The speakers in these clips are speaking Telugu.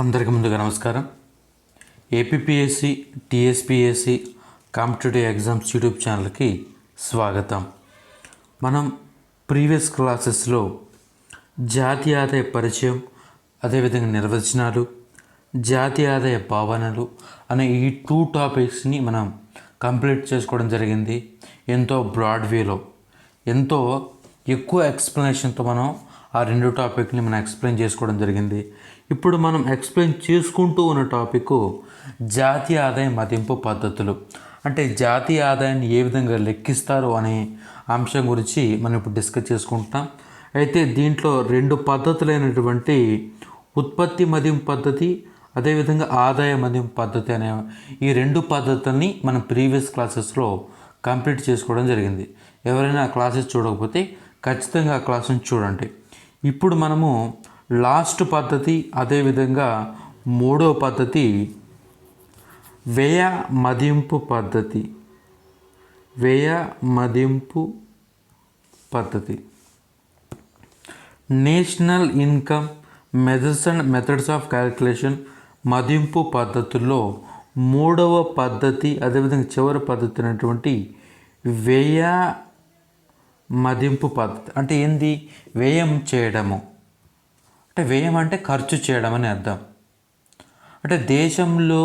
అందరికీ ముందుగా నమస్కారం. APPSC, TSPSC competitive exams YouTube ఛానల్కి స్వాగతం. మనం ప్రీవియస్ క్లాసెస్లో జాతీయ ఆదాయ పరిచయం, అదేవిధంగా నిర్వచనాలు, జాతీయ ఆదాయ భావనలు అనే ఈ 2 టాపిక్స్ని మనం కంప్లీట్ చేసుకోవడం జరిగింది. ఎంతో బ్రాడ్ వేలో, ఎంతో ఎక్కువ ఎక్స్ప్లెనేషన్తో మనం ఆ 2 టాపిక్ని మనం ఎక్స్ప్లెయిన్ చేసుకోవడం జరిగింది. ఇప్పుడు మనం ఎక్స్ప్లెయిన్ చేసుకుంటూ ఉన్న టాపిక్ జాతీయ ఆదాయ మదింపు పద్ధతులు. అంటే జాతీయ ఆదాయాన్ని ఏ విధంగా లెక్కిస్తారు అనే అంశం గురించి మనం ఇప్పుడు డిస్కస్ చేసుకుంటాం. అయితే దీంట్లో 2 పద్ధతులైనటువంటి ఉత్పత్తి మదింపు పద్ధతి, అదేవిధంగా ఆదాయ మదింపు పద్ధతి అనే ఈ 2 పద్ధతుల్ని మనం ప్రీవియస్ క్లాసెస్లో కంప్లీట్ చేసుకోవడం జరిగింది. ఎవరైనా ఆ క్లాసెస్ చూడకపోతే ఖచ్చితంగా ఆ క్లాసుని చూడండి. ఇప్పుడు మనము లాస్ట్ పద్ధతి, అదేవిధంగా 3వ పద్ధతి వ్యయ మదింపు పద్ధతి. వ్యయ మదింపు పద్ధతి, national income measures and methods of calculation మదింపు పద్ధతుల్లో 3వ పద్ధతి, అదేవిధంగా చివరి పద్ధతి అయినటువంటి వ్యయ మదింపు పద్ధతి. అంటే ఏంది? వ్యయం చేయడము. అంటే వ్యయం అంటే ఖర్చు చేయడం అని అర్థం. అంటే దేశంలో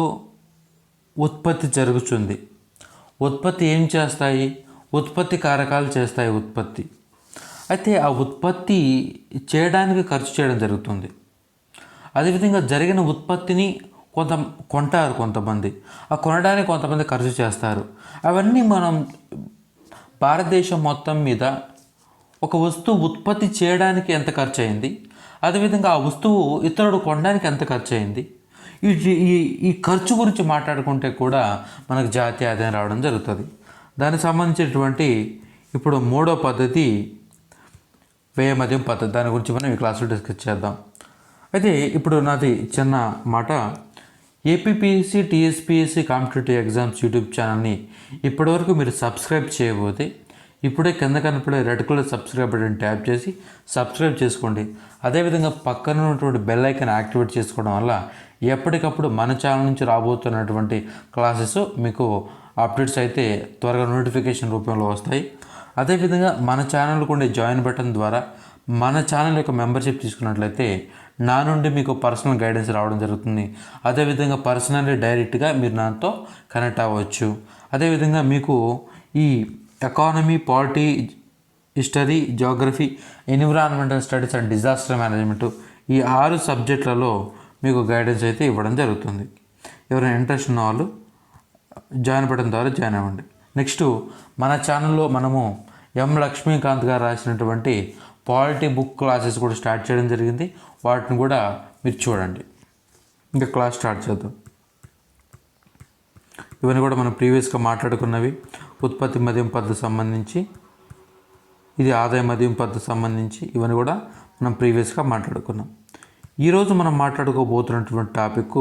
ఉత్పత్తి జరుగుతుంది. ఉత్పత్తి ఏం చేస్తాయి? ఉత్పత్తి కారకాలు చేస్తాయి ఉత్పత్తి. అయితే ఆ ఉత్పత్తి చేయడానికి ఖర్చు చేయడం జరుగుతుంది. అదేవిధంగా జరిగిన ఉత్పత్తిని కొంటారు కొంతమంది, ఆ కొనడానికి కొంతమంది ఖర్చు చేస్తారు. అవన్నీ మనం భారతదేశం మొత్తం మీద ఒక వస్తువు ఉత్పత్తి చేయడానికి ఎంత ఖర్చు అయింది, అదేవిధంగా ఆ వస్తువు ఇతరుడు కొనడానికి ఎంత ఖర్చు అయింది, ఈ ఖర్చు గురించి మాట్లాడుకుంటే కూడా మనకు జాతీయ ఆదాయం రావడం జరుగుతుంది. దానికి సంబంధించినటువంటి ఇప్పుడు 3వ పద్ధతి వ్యయ మదింపు పద్ధతి. దాని గురించి మనం ఈ క్లాసులో డిస్కస్ చేద్దాం. అయితే ఇప్పుడు నాది చిన్న మాట. APPSC, TSPSC competitive exams YouTube ఛానల్ని ఇప్పటివరకు మీరు సబ్స్క్రైబ్ చేయబోతే ఇప్పుడే కింద కనపడే red colour subscribe button tap చేసి సబ్స్క్రైబ్ చేసుకోండి. అదేవిధంగా పక్కన ఉన్నటువంటి బెల్ ఐకాన్ యాక్టివేట్ చేసుకోవడం వల్ల ఎప్పటికప్పుడు మన ఛానల్ నుంచి రాబోతున్నటువంటి క్లాసెస్ మీకు అప్డేట్స్ అయితే త్వరగా నోటిఫికేషన్ రూపంలో వస్తాయి. అదేవిధంగా మన ఛానల్కు ఉండే జాయిన్ బటన్ ద్వారా మన ఛానల్ యొక్క మెంబర్షిప్ తీసుకున్నట్లయితే నా నుండి మీకు పర్సనల్ గైడెన్స్ రావడం జరుగుతుంది. అదేవిధంగా పర్సనల్లీ డైరెక్ట్గా మీరు నాతో కనెక్ట్ అవ్వచ్చు. అదేవిధంగా మీకు ఈ economy, polity, history, Geography, environmental studies and disaster management ఈ 6 సబ్జెక్టులలో మీకు గైడెన్స్ అయితే ఇవ్వడం జరుగుతుంది. ఎవరైనా ఇంట్రెస్ట్ ఉన్న వాళ్ళు జాయిన్ బటన్ ద్వారా జాయిన్ అవ్వండి. నెక్స్ట్ మన ఛానల్లో మనము ఎం లక్ష్మీకాంత్ గారు రాసినటువంటి పాలిటీ బుక్ క్లాసెస్ కూడా స్టార్ట్ చేయడం జరిగింది. వాటిని కూడా మీరు చూడండి. ఇంకా క్లాస్ స్టార్ట్ చేద్దాం. ఇవన్నీ కూడా మనం ప్రీవియస్గా మాట్లాడుకున్నవి. ఉత్పత్తి మదింపు పద్ధతి సంబంధించి, ఇది ఆదాయ మదింపు పద్ధతి సంబంధించి ఇవన్నీ కూడా మనం ప్రీవియస్గా మాట్లాడుకున్నాం. ఈరోజు మనం మాట్లాడుకోబోతున్నటువంటి టాపిక్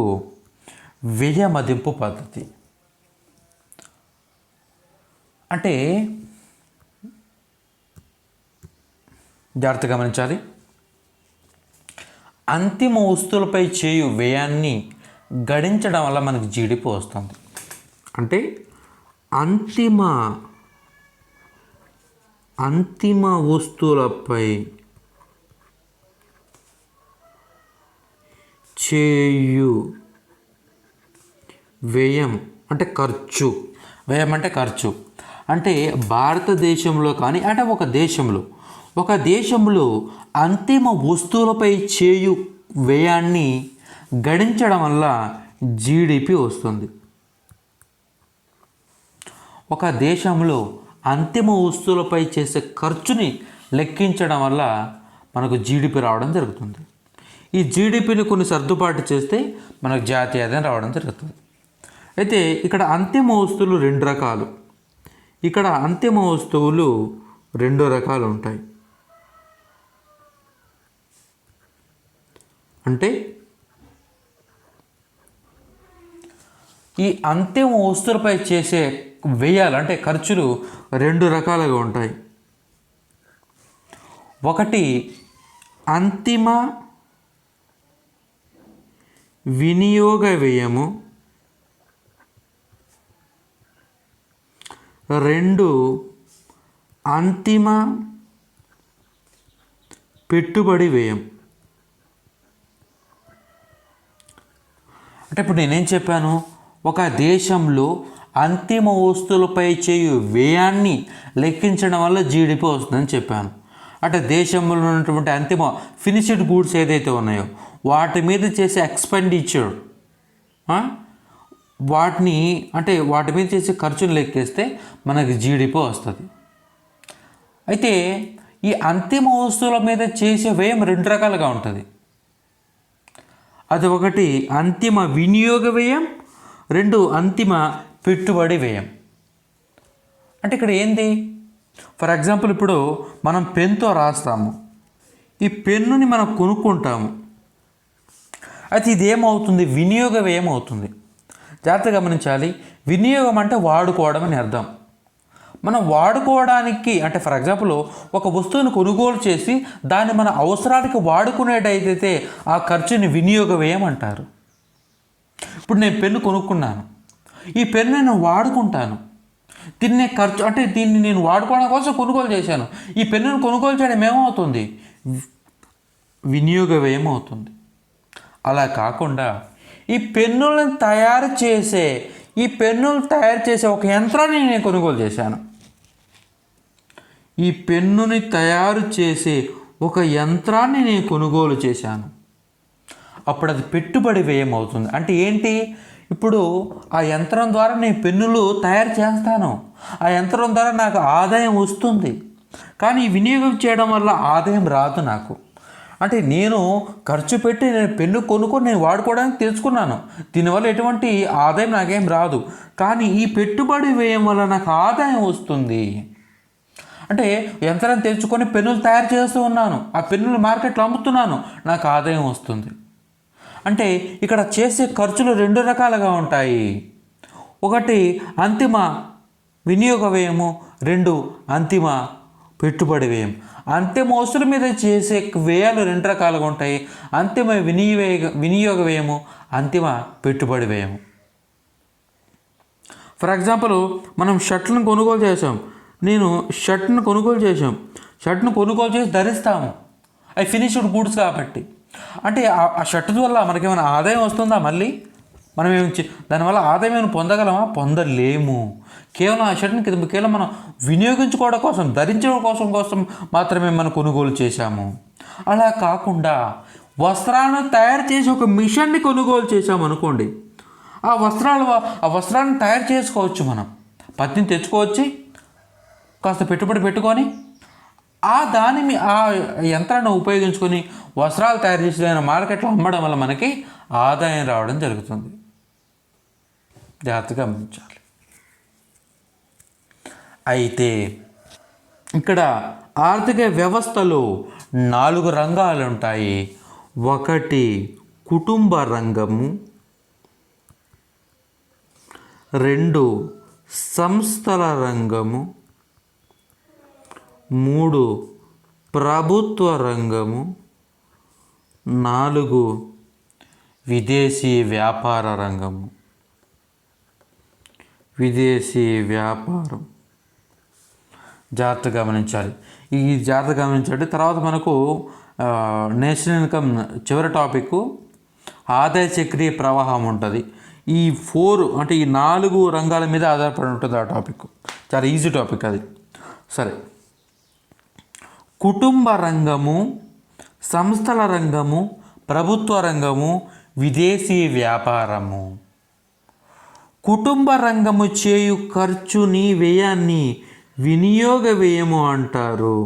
వ్యయ మదింపు పద్ధతి. అంటే జాగ్రత్తగా గమనించాలి. అంతిమ వస్తువులపై చేయు వ్యయాన్ని గణించడం వల్ల మనకు జీడిపి వస్తుంది. అంటే అంతిమ వస్తువులపై చేయు వ్యయం అంటే ఖర్చు. వ్యయం అంటే ఖర్చు. అంటే భారతదేశంలో కానీ అంటే ఒక దేశంలో అంతిమ వస్తువులపై చేయు వ్యయాన్ని గణించడం వల్ల జీడిపి వస్తుంది. ఒక దేశంలో అంతిమ వస్తువులపై చేసే ఖర్చుని లెక్కించడం వల్ల మనకు జీడిపి రావడం జరుగుతుంది. ఈ జీడిపిని కొన్ని సర్దుబాటు చేస్తే మనకు జాతీయ ఆదాయం రావడం జరుగుతుంది. అయితే ఇక్కడ అంతిమ వస్తువులు 2 రకాలు. ఇక్కడ అంతిమ వస్తువులు 2 రకాలు ఉంటాయి. అంటే ఈ అంతిమ వస్తువులపై చేసే వ్యయాలు అంటే ఖర్చులు 2 రకాలుగా ఉంటాయి. ఒకటి అంతిమ వినియోగ వ్యయము, 2 అంతిమ పెట్టుబడి వ్యయం. అంటే ఇప్పుడు నేనేం చెప్పాను, ఒక దేశంలో అంతిమ వస్తువులపై చేయు వ్యయాన్ని లెక్కించడం వల్ల జీడిపి వస్తుందని చెప్పాను. అంటే దేశంలో ఉన్నటువంటి అంతిమ ఫినిష్డ్ గూడ్స్ ఏదైతే ఉన్నాయో వాటి మీద చేసే ఎక్స్పెండిచర్, వాటి మీద చేసే ఖర్చును లెక్కేస్తే మనకి జీడిపి వస్తుంది. అయితే ఈ అంతిమ వస్తువుల మీద చేసే వ్యయం 2 రకాలుగా ఉంటుంది. అది ఒకటి అంతిమ వినియోగ వ్యయం, 2 అంతిమ పెట్టుబడి వ్యయం. అంటే ఇక్కడ ఏంది, ఫర్ ఎగ్జాంపుల్ ఇప్పుడు మనం పెన్తో రాస్తాము, ఈ పెన్నుని మనం కొనుక్కుంటాము, అయితే ఇది ఏమవుతుంది, వినియోగ వ్యయం అవుతుంది. జాగ్రత్తగా గమనించాలి. వినియోగం అంటే వాడుకోవడం అని అర్థం. మనం వాడుకోవడానికి అంటే ఫర్ ఎగ్జాంపుల్ ఒక వస్తువును కొనుగోలు చేసి దాన్ని మన అవసరానికి వాడుకునేటైతే ఆ ఖర్చుని వినియోగ వ్యయం అంటారు. ఇప్పుడు నేను పెన్ను కొనుక్కున్నాను, ఈ పెన్ను నేను వాడుకుంటాను, దీన్ని ఖర్చు అంటే దీన్ని నేను వాడుకోవడం కోసం కొనుగోలు చేశాను. ఈ పెన్నును కొనుగోలు చేయడం ఏమవుతుంది, వినియోగ వ్యయం అవుతుంది. అలా కాకుండా ఈ పెన్నులను తయారు చేసే ఒక యంత్రాన్ని నేను కొనుగోలు చేశాను. ఈ పెన్నుని తయారు చేసే ఒక యంత్రాన్ని నేను కొనుగోలు చేశాను. అప్పుడు అది పెట్టుబడి వ్యయం అవుతుంది. అంటే ఏంటి, ఇప్పుడు ఆ యంత్రం ద్వారా నేను పెన్నులు తయారు చేస్తాను, ఆ యంత్రం ద్వారా నాకు ఆదాయం వస్తుంది. కానీ వినియోగం చేయడం వల్ల ఆదాయం రాదు నాకు. అంటే నేను ఖర్చు పెట్టి నేను పెన్ను కొనుక్కొని నేను వాడుకోవడానికి తెలుసుకున్నాను, దీనివల్ల ఎటువంటి ఆదాయం నాకేం రాదు. కానీ ఈ పెట్టుబడి వ్యయం వల్ల నాకు ఆదాయం వస్తుంది. అంటే యంత్రం తెచ్చుకొని పెన్నులు తయారు చేస్తూ ఉన్నాను, ఆ పెన్నులు మార్కెట్లో అమ్ముతున్నాను, నాకు ఆదాయం వస్తుంది. అంటే ఇక్కడ చేసే ఖర్చులు 2 రకాలుగా ఉంటాయి. ఒకటి అంతిమ వినియోగ వ్యయము, 2 అంతిమ పెట్టుబడి వ్యయం. అంతిమ వస్తువుల మీద చేసే వ్యయాలు 2 రకాలుగా ఉంటాయి. అంతిమ వినియోగ వ్యయము, అంతిమ పెట్టుబడి వ్యయము. ఫర్ ఎగ్జాంపుల్ మనం షర్ట్లను కొనుగోలు చేసాం, షర్ట్ను కొనుగోలు చేసి ధరిస్తాము, అవి ఫినిష్డ్ గూడ్స్ కాబట్టి. అంటే ఆ షర్ట్ వల్ల మనకేమైనా ఆదాయం వస్తుందా, మళ్ళీ మనం దానివల్ల ఆదాయం ఏమైనా పొందగలమా, పొందలేము. కేవలం ఆ షర్ట్ని కేవలం మనం వినియోగించుకోవడం కోసం, ధరించడం కోసం మాత్రమే మనం కొనుగోలు చేశాము. అలా కాకుండా వస్త్రాలను తయారు చేసి ఒక మిషన్ని కొనుగోలు చేసాము అనుకోండి, ఆ వస్త్రాలను తయారు చేసుకోవచ్చు. మనం పత్తిని తెచ్చుకోవచ్చు, కాస్త పెట్టుబడి పెట్టుకొని ఆ యంత్రాన్ని ఉపయోగించుకొని వస్త్రాలు తయారు చేసి మార్కెట్లో అమ్మడం వల్ల మనకి ఆదాయం రావడం జరుగుతుంది. జాగ్రత్తగా గమనించాలి. అయితే ఇక్కడ ఆర్థిక వ్యవస్థలో 4 రంగాలు ఉంటాయి. ఒకటి కుటుంబ రంగము, 2 సంస్థల రంగము, 3 ప్రభుత్వ రంగము, 4 విదేశీ వ్యాపార రంగము. విదేశీ వ్యాపారం జాగ్రత్తగా గమనించాలి. తర్వాత మనకు నేషనల్ ఇన్కమ్ చివరి టాపిక్ ఆదాయ చక్రీయ ప్రవాహం ఉంటుంది. ఈ 4 రంగాల మీద ఆధారపడి ఉంటుంది ఆ టాపిక్. చాలా ఈజీ టాపిక్ అది. సరే, కుటుంబ రంగము, సంస్థల రంగము, ప్రభుత్వ రంగము, విదేశీ వ్యాపారము. కుటుంబ రంగము చేయు ఖర్చుని వ్యయాన్ని వినియోగ వ్యయము అంటారు.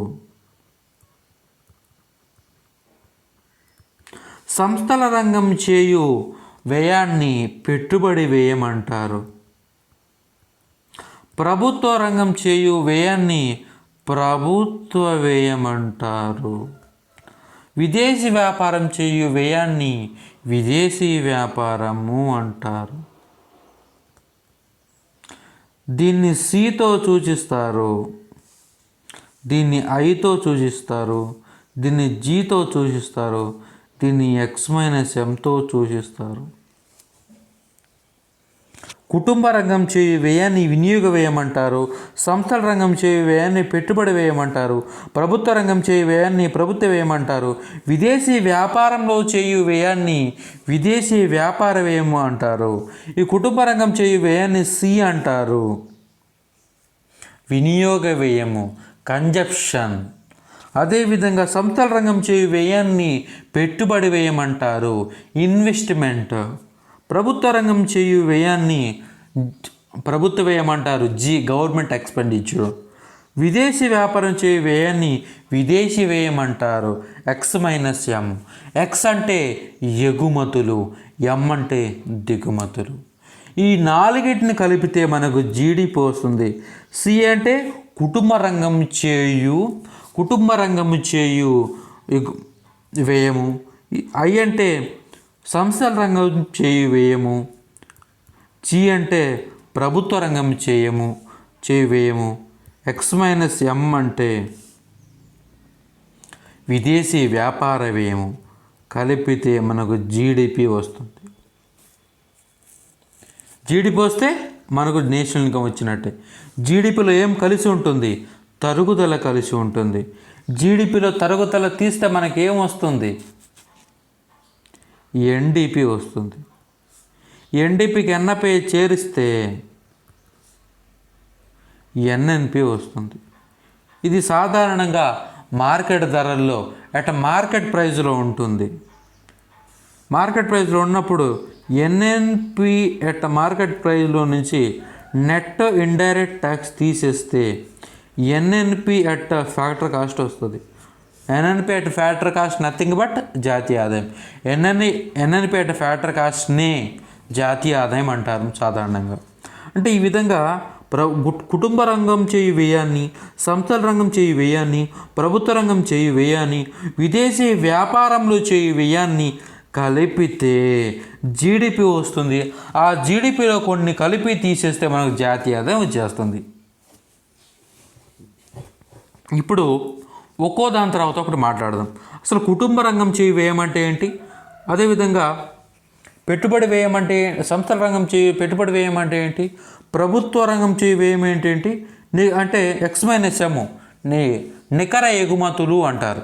సంస్థల రంగం చేయు వ్యయాన్ని పెట్టుబడి వ్యయం అంటారు. ప్రభుత్వ రంగం చేయు వ్యయాన్ని ప్రభుత్వ వ్యయం అంటారు. విదేశీ వ్యాపారం చేయు వ్యయాన్ని విదేశీ వ్యాపారము అంటారు. దీన్ని సితో సూచిస్తారు, దీన్ని ఐతో సూచిస్తారు, దీన్ని జీతో సూచిస్తారు, దీన్ని X-Mతో సూచిస్తారు. కుటుంబ రంగం చేయు వ్యయాన్ని వినియోగ వ్యయం అంటారు. సంస్థల రంగం చేయు వ్యయాన్ని పెట్టుబడి వ్యయం అంటారు. ప్రభుత్వ రంగం చేయు వ్యయాన్ని ప్రభుత్వ వ్యయం అంటారు. విదేశీ వ్యాపారంలో చేయు వ్యయాన్ని విదేశీ వ్యాపార వ్యయం అంటారు. ఈ కుటుంబ రంగం చేయు వ్యయాన్ని సి అంటారు. వినియోగ వ్యయము కన్జప్షన్. అదేవిధంగా సంస్థల రంగం చేయు వ్యయాన్ని పెట్టుబడి వ్యయం అంటారు. ఇన్వెస్ట్మెంట్. ప్రభుత్వ రంగం చేయు వ్యయాన్ని ప్రభుత్వ వ్యయం అంటారు. Government expenditure. విదేశీ వ్యాపారం చేయు వ్యయాన్ని విదేశీ వ్యయం అంటారు. X-M. X అంటే ఎగుమతులు, M అంటే దిగుమతులు. ఈ నాలుగిటిని కలిపితే మనకు జీడిపి వస్తుంది. సి అంటే కుటుంబ రంగం చేయు వ్యయము. ఐ అంటే సంస్థల రంగం చేయు వ్యయము. జి అంటే ప్రభుత్వ రంగం చేయు వ్యయము. X-M అంటే విదేశీ వ్యాపార వ్యయము. కలిపితే మనకు జీడిపి వస్తుంది. జీడిపి వస్తే మనకు నేషనల్ ఇన్కమ్ వచ్చినట్టే. జీడిపిలో ఏం కలిసి ఉంటుంది? తరుగుదల కలిసి ఉంటుంది. జీడిపిలో తరుగుదల తీస్తే మనకేం వస్తుంది? ఎన్డిపి వస్తుంది. ఎన్డిపికి ఎన్పి చేరిస్తే ఎన్ఎన్పి వస్తుంది. ఇది సాధారణంగా మార్కెట్ ధరల్లో మార్కెట్ ప్రైస్లో ఉంటుంది. మార్కెట్ ప్రైస్లో ఉన్నప్పుడు ఎన్ఎన్పి మార్కెట్ ప్రైస్లో నుంచి నెట్ ఇండైరెక్ట్ ట్యాక్స్ తీసేస్తే ఎన్ఎన్పి ఫ్యాక్టర్ కాస్ట్ వస్తుంది. NNP factor cost nothing but జాతీయ ఆదాయం. ఎన్ఎన్పి ఫ్యాక్టర్ కాస్ట్ని జాతీయ ఆదాయం అంటారు సాధారణంగా. అంటే ఈ విధంగా కుటుంబ రంగం చేయు వ్యయాన్ని, సంస్థల రంగం చేయు వ్యయాన్ని, ప్రభుత్వ రంగం చేయు వ్యయాన్ని, విదేశీ వ్యాపారంలో చేయు వ్యయాన్ని కలిపితే జీడిపి వస్తుంది. ఆ జీడిపిలో కొన్ని కలిపి తీసేస్తే మనకు జాతీయ ఆదాయం వచ్చేస్తుంది. ఇప్పుడు ఒక్కో దాని తర్వాత ఒకటి మాట్లాడదాం. అసలు కుటుంబ రంగం చేయు వ్యయం అంటే ఏంటి? అదేవిధంగా పెట్టుబడి వ్యయం అంటే, సంస్థల రంగం చేయు పెట్టుబడి వ్యయం అంటే ఏంటి? ప్రభుత్వ రంగం చేయు వ్యయం ఏంటి అంటే X-M నికర ఎగుమతులు అంటారు.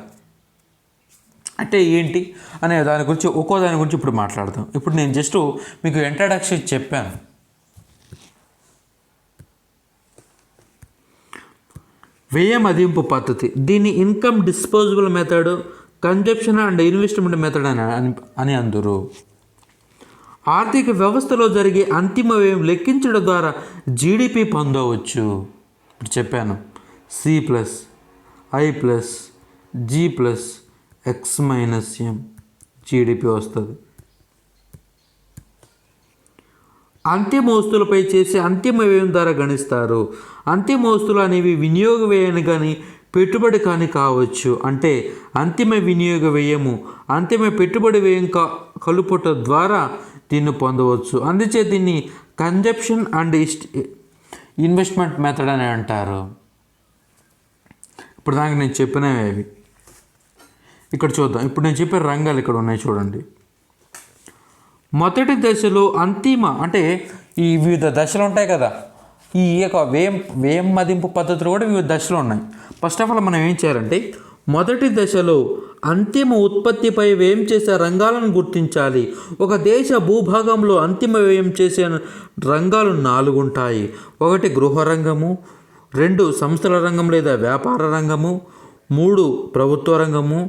అంటే ఏంటి అనే దాని గురించి ఒక్కో దాని గురించి ఇప్పుడు మాట్లాడదాం. ఇప్పుడు నేను జస్ట్ మీకు ఇంట్రడక్షన్ చెప్పాను. వ్యయ మదింపు పద్ధతి. దీన్ని income disposable method, consumption and investment method అని అందరు. ఆర్థిక వ్యవస్థలో జరిగే అంతిమ వ్యయం లెక్కించడం ద్వారా జీడిపి పొందవచ్చు. ఇప్పుడు చెప్పాను. C+I+G+X-M జీడిపి వస్తుంది. అంతిమ వస్తువులపై చేసే అంతిమ వ్యయం ద్వారా గణిస్తారు. అంతిమ వస్తువులు అనేవి వినియోగ వ్యయాన్ని కానీ పెట్టుబడి కానీ కావచ్చు. అంటే అంతిమ వినియోగ వ్యయము అంతిమ పెట్టుబడి వ్యయం కలుపుట ద్వారా దీన్ని పొందవచ్చు. అందుచే దీన్ని కన్జప్షన్ అండ్ ఇన్వెస్ట్మెంట్ మెథడ్ అని అంటారు. ఇప్పుడు దానికి నేను చెప్పినవి ఇక్కడ చూద్దాం. ఇప్పుడు నేను చెప్పే రంగాలు ఇక్కడ ఉన్నాయి చూడండి. మొదటి దశలో అంటే ఈ వివిధ దశలు ఉంటాయి కదా. ఈ యొక్క వ్యయం మదింపు పద్ధతులు కూడా వివిధ దశలు ఉన్నాయి. ఫస్ట్ ఆఫ్ ఆల్ మనం ఏం చేయాలంటే మొదటి దశలో అంతిమ ఉత్పత్తిపై వ్యయం చేసే రంగాలను గుర్తించాలి. ఒక దేశ భూభాగంలో అంతిమ వ్యయం చేసే రంగాలు 4 ఉంటాయి. 1 గృహ రంగము, 2 సంస్థల రంగం లేదా వ్యాపార రంగము, 3 ప్రభుత్వ రంగము,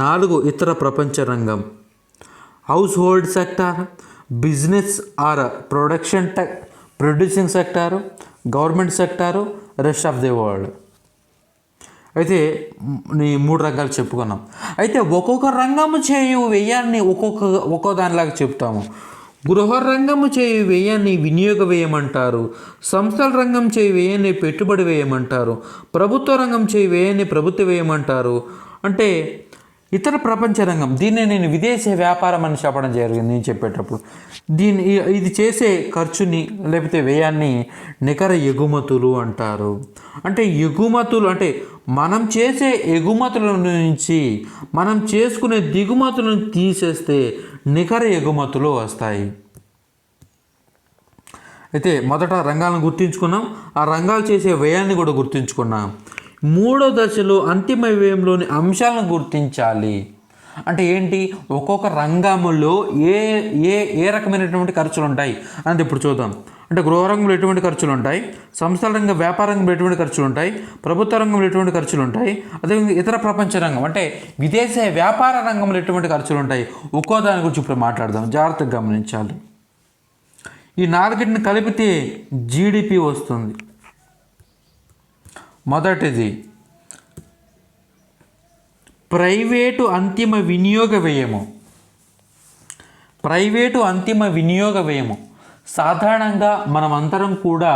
4 ఇతర ప్రపంచ రంగం. House hold sector, business are producing sector, government sector, rest of the world. అయితే ఈ 3 రంగాలు చెప్పుకున్నాం. అయితే ఒక్కొక్క రంగము చేయు వ్యయాన్ని ఒక్కో దానిలాగా చెప్తాము. గృహ రంగము చేయు వ్యయాన్ని వినియోగ వ్యయం అంటారు. సంస్థల రంగం చేయు వ్యయాన్ని పెట్టుబడి వ్యయం అంటారు. ప్రభుత్వ రంగం చేయు వ్యయాన్ని ప్రభుత్వ వ్యయం అంటారు. అంటే ఇతర ప్రపంచ రంగం, దీన్ని నేను విదేశీ వ్యాపారం అని చెప్పడం జరిగింది నేను చెప్పేటప్పుడు. ఇది చేసే ఖర్చుని లేకపోతే వ్యయాన్ని నికర ఎగుమతులు అంటారు. అంటే ఎగుమతులు అంటే మనం చేసే ఎగుమతుల నుంచి మనం చేసుకునే దిగుమతులను తీసేస్తే నికర ఎగుమతులు వస్తాయి. అయితే మొదట రంగాలను గుర్తించుకున్నాం, ఆ రంగాలు చేసే వ్యయాన్ని కూడా గుర్తించుకున్నాం. మూడో దశలో అంతిమ వ్యయంలోని అంశాలను గుర్తించాలి. అంటే ఏంటి, ఒక్కొక్క రంగంలో ఏ ఏ ఏ రకమైనటువంటి ఖర్చులు ఉంటాయి అంటే ఇప్పుడు చూద్దాం. అంటే గృహ రంగంలో ఎటువంటి ఖర్చులు ఉంటాయి, సంస్థల రంగం వ్యాపార రంగంలో ఎటువంటి ఖర్చులు ఉంటాయి, ప్రభుత్వ రంగంలో ఎటువంటి ఖర్చులు ఉంటాయి, అదేవిధంగా ఇతర ప్రపంచ రంగం అంటే విదేశీ వ్యాపార రంగంలో ఎటువంటి ఖర్చులు ఉంటాయి, ఒక్కో దాని గురించి ఇప్పుడు మాట్లాడదాం. జాగ్రత్తగా గమనించాలి. ఈ నాలుగింటిని కలిపితే జీడిపి వస్తుంది. మొదటిది ప్రైవేటు అంతిమ వినియోగ వ్యయము. ప్రైవేటు అంతిమ వినియోగ వ్యయము సాధారణంగా మనమంతరం కూడా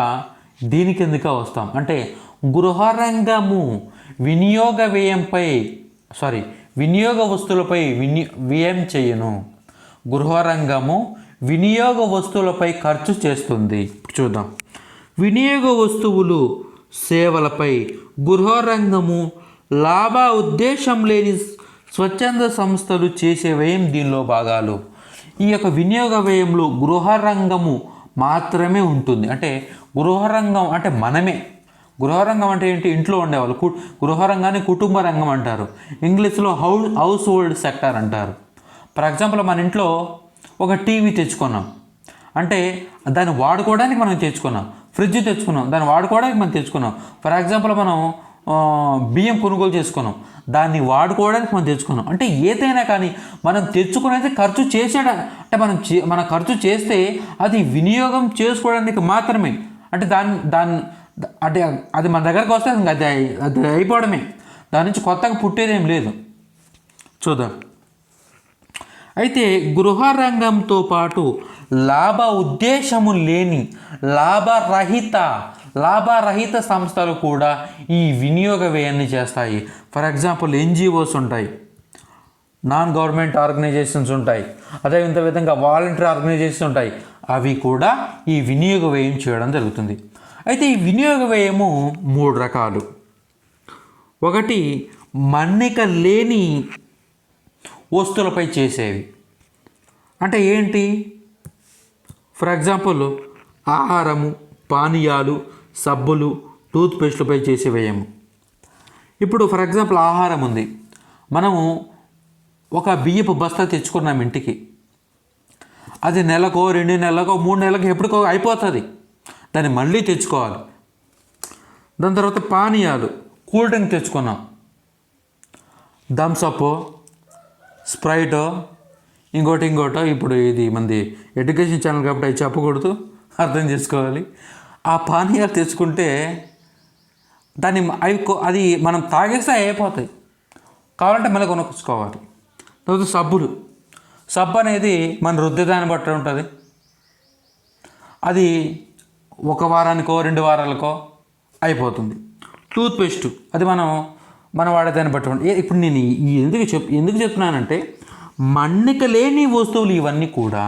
దీని కిందకే వస్తాం. అంటే గృహరంగము వినియోగ వ్యయంపై వినియోగ వస్తువులపై వ్యయం చేయను. గృహరంగము వినియోగ వస్తువులపై ఖర్చు చేస్తుంది. చూద్దాం. వినియోగ వస్తువులు సేవలపై గృహరంగము లాభ ఉద్దేశం లేని స్వచ్ఛంద సంస్థలు చేసే వ్యయం దీనిలో భాగాలు. ఈ యొక్క వినియోగ వ్యయంలో గృహరంగము మాత్రమే ఉంటుంది. అంటే గృహరంగం అంటే మనమే. గృహరంగం అంటే ఏంటి, ఇంట్లో ఉండేవాళ్ళు. గృహరంగాన్ని కుటుంబ రంగం అంటారు. ఇంగ్లీష్లో హౌస్ హోల్డ్ సెక్టర్ అంటారు. ఫర్ ఎగ్జాంపుల్ మన ఇంట్లో ఒక టీవీ తెచ్చుకున్నాం అంటే దాన్ని వాడుకోవడానికి మనం తెచ్చుకున్నాం. ఫ్రిడ్జ్ తెచ్చుకున్నాం, దాన్ని వాడుకోవడానికి మనం తెచ్చుకున్నాం. ఫర్ ఎగ్జాంపుల్ మనం బియ్యం కొనుగోలు చేసుకున్నాం, దాన్ని వాడుకోవడానికి మనం తెచ్చుకున్నాం. అంటే ఏదైనా కానీ మనం తెచ్చుకునేది ఖర్చు చేసేట అంటే మనం ఖర్చు చేస్తే అది వినియోగం చేసుకోవడానికి మాత్రమే. అంటే అంటే అది మన దగ్గరకు వస్తే అది అయిపోవడమే, దాని నుంచి కొత్తగా పుట్టేదేం లేదు. చూద్దాం. అయితే గృహరంగంతో పాటు లాభ ఉద్దేశము లేని లాభరహిత సంస్థలు కూడా ఈ వినియోగ వ్యయాన్ని చేస్తాయి. ఫర్ ఎగ్జాంపుల్ NGOs ఉంటాయి, నాన్ గవర్నమెంట్ ఆర్గనైజేషన్స్ ఉంటాయి, అదేవిధంగా వాలంటరీ ఆర్గనైజేషన్స్ ఉంటాయి. అవి కూడా ఈ వినియోగ వ్యయం చేయడం జరుగుతుంది. అయితే ఈ వినియోగ వ్యయము 3 రకాలు. ఒకటి మన్నిక లేని వస్తువులపై చేసేవి. అంటే ఏంటి, ఫర్ ఎగ్జాంపుల్ ఆహారము, పానీయాలు, సబ్బులు, టూత్పేస్ట్లపై చేసే వ్యయము. ఇప్పుడు ఫర్ ఎగ్జాంపుల్ ఆహారం ఉంది. మనము ఒక బియ్యపు బస్తా తెచ్చుకున్నాం ఇంటికి. అది నెలకో 2 నెలలకో 3 నెలలకు ఎప్పటికో అయిపోతుంది, దాన్ని మళ్ళీ తెచ్చుకోవాలి. దాని తర్వాత పానీయాలు, కూల్ డ్రింక్ తెచ్చుకున్నాం, థమ్సప్, స్ప్రైటో, ఇంకోటో. ఇప్పుడు ఇది మంది ఎడ్యుకేషన్ ఛానల్ కాబట్టి అవి చెప్పకూడదు, అర్థం చేసుకోవాలి. ఆ పానీయాలు తెచ్చుకుంటే అది మనం తాగేస్తే అయిపోతాయి, కావాలంటే మళ్ళీ కొనుక్కోవాలి. తర్వాత సబ్బు అనేది మన రుద్దేదాన్ని బట్టి ఉంటుంది. అది 1 వారానికో 2 వారాలకో అయిపోతుంది. టూత్పేస్ట్ అది మనం వాడేదాన్ని బట్టి ఉంటుంది. ఇప్పుడు నేను ఎందుకు చెప్తున్నానంటే మన్నిక లేని వస్తువులు ఇవన్నీ కూడా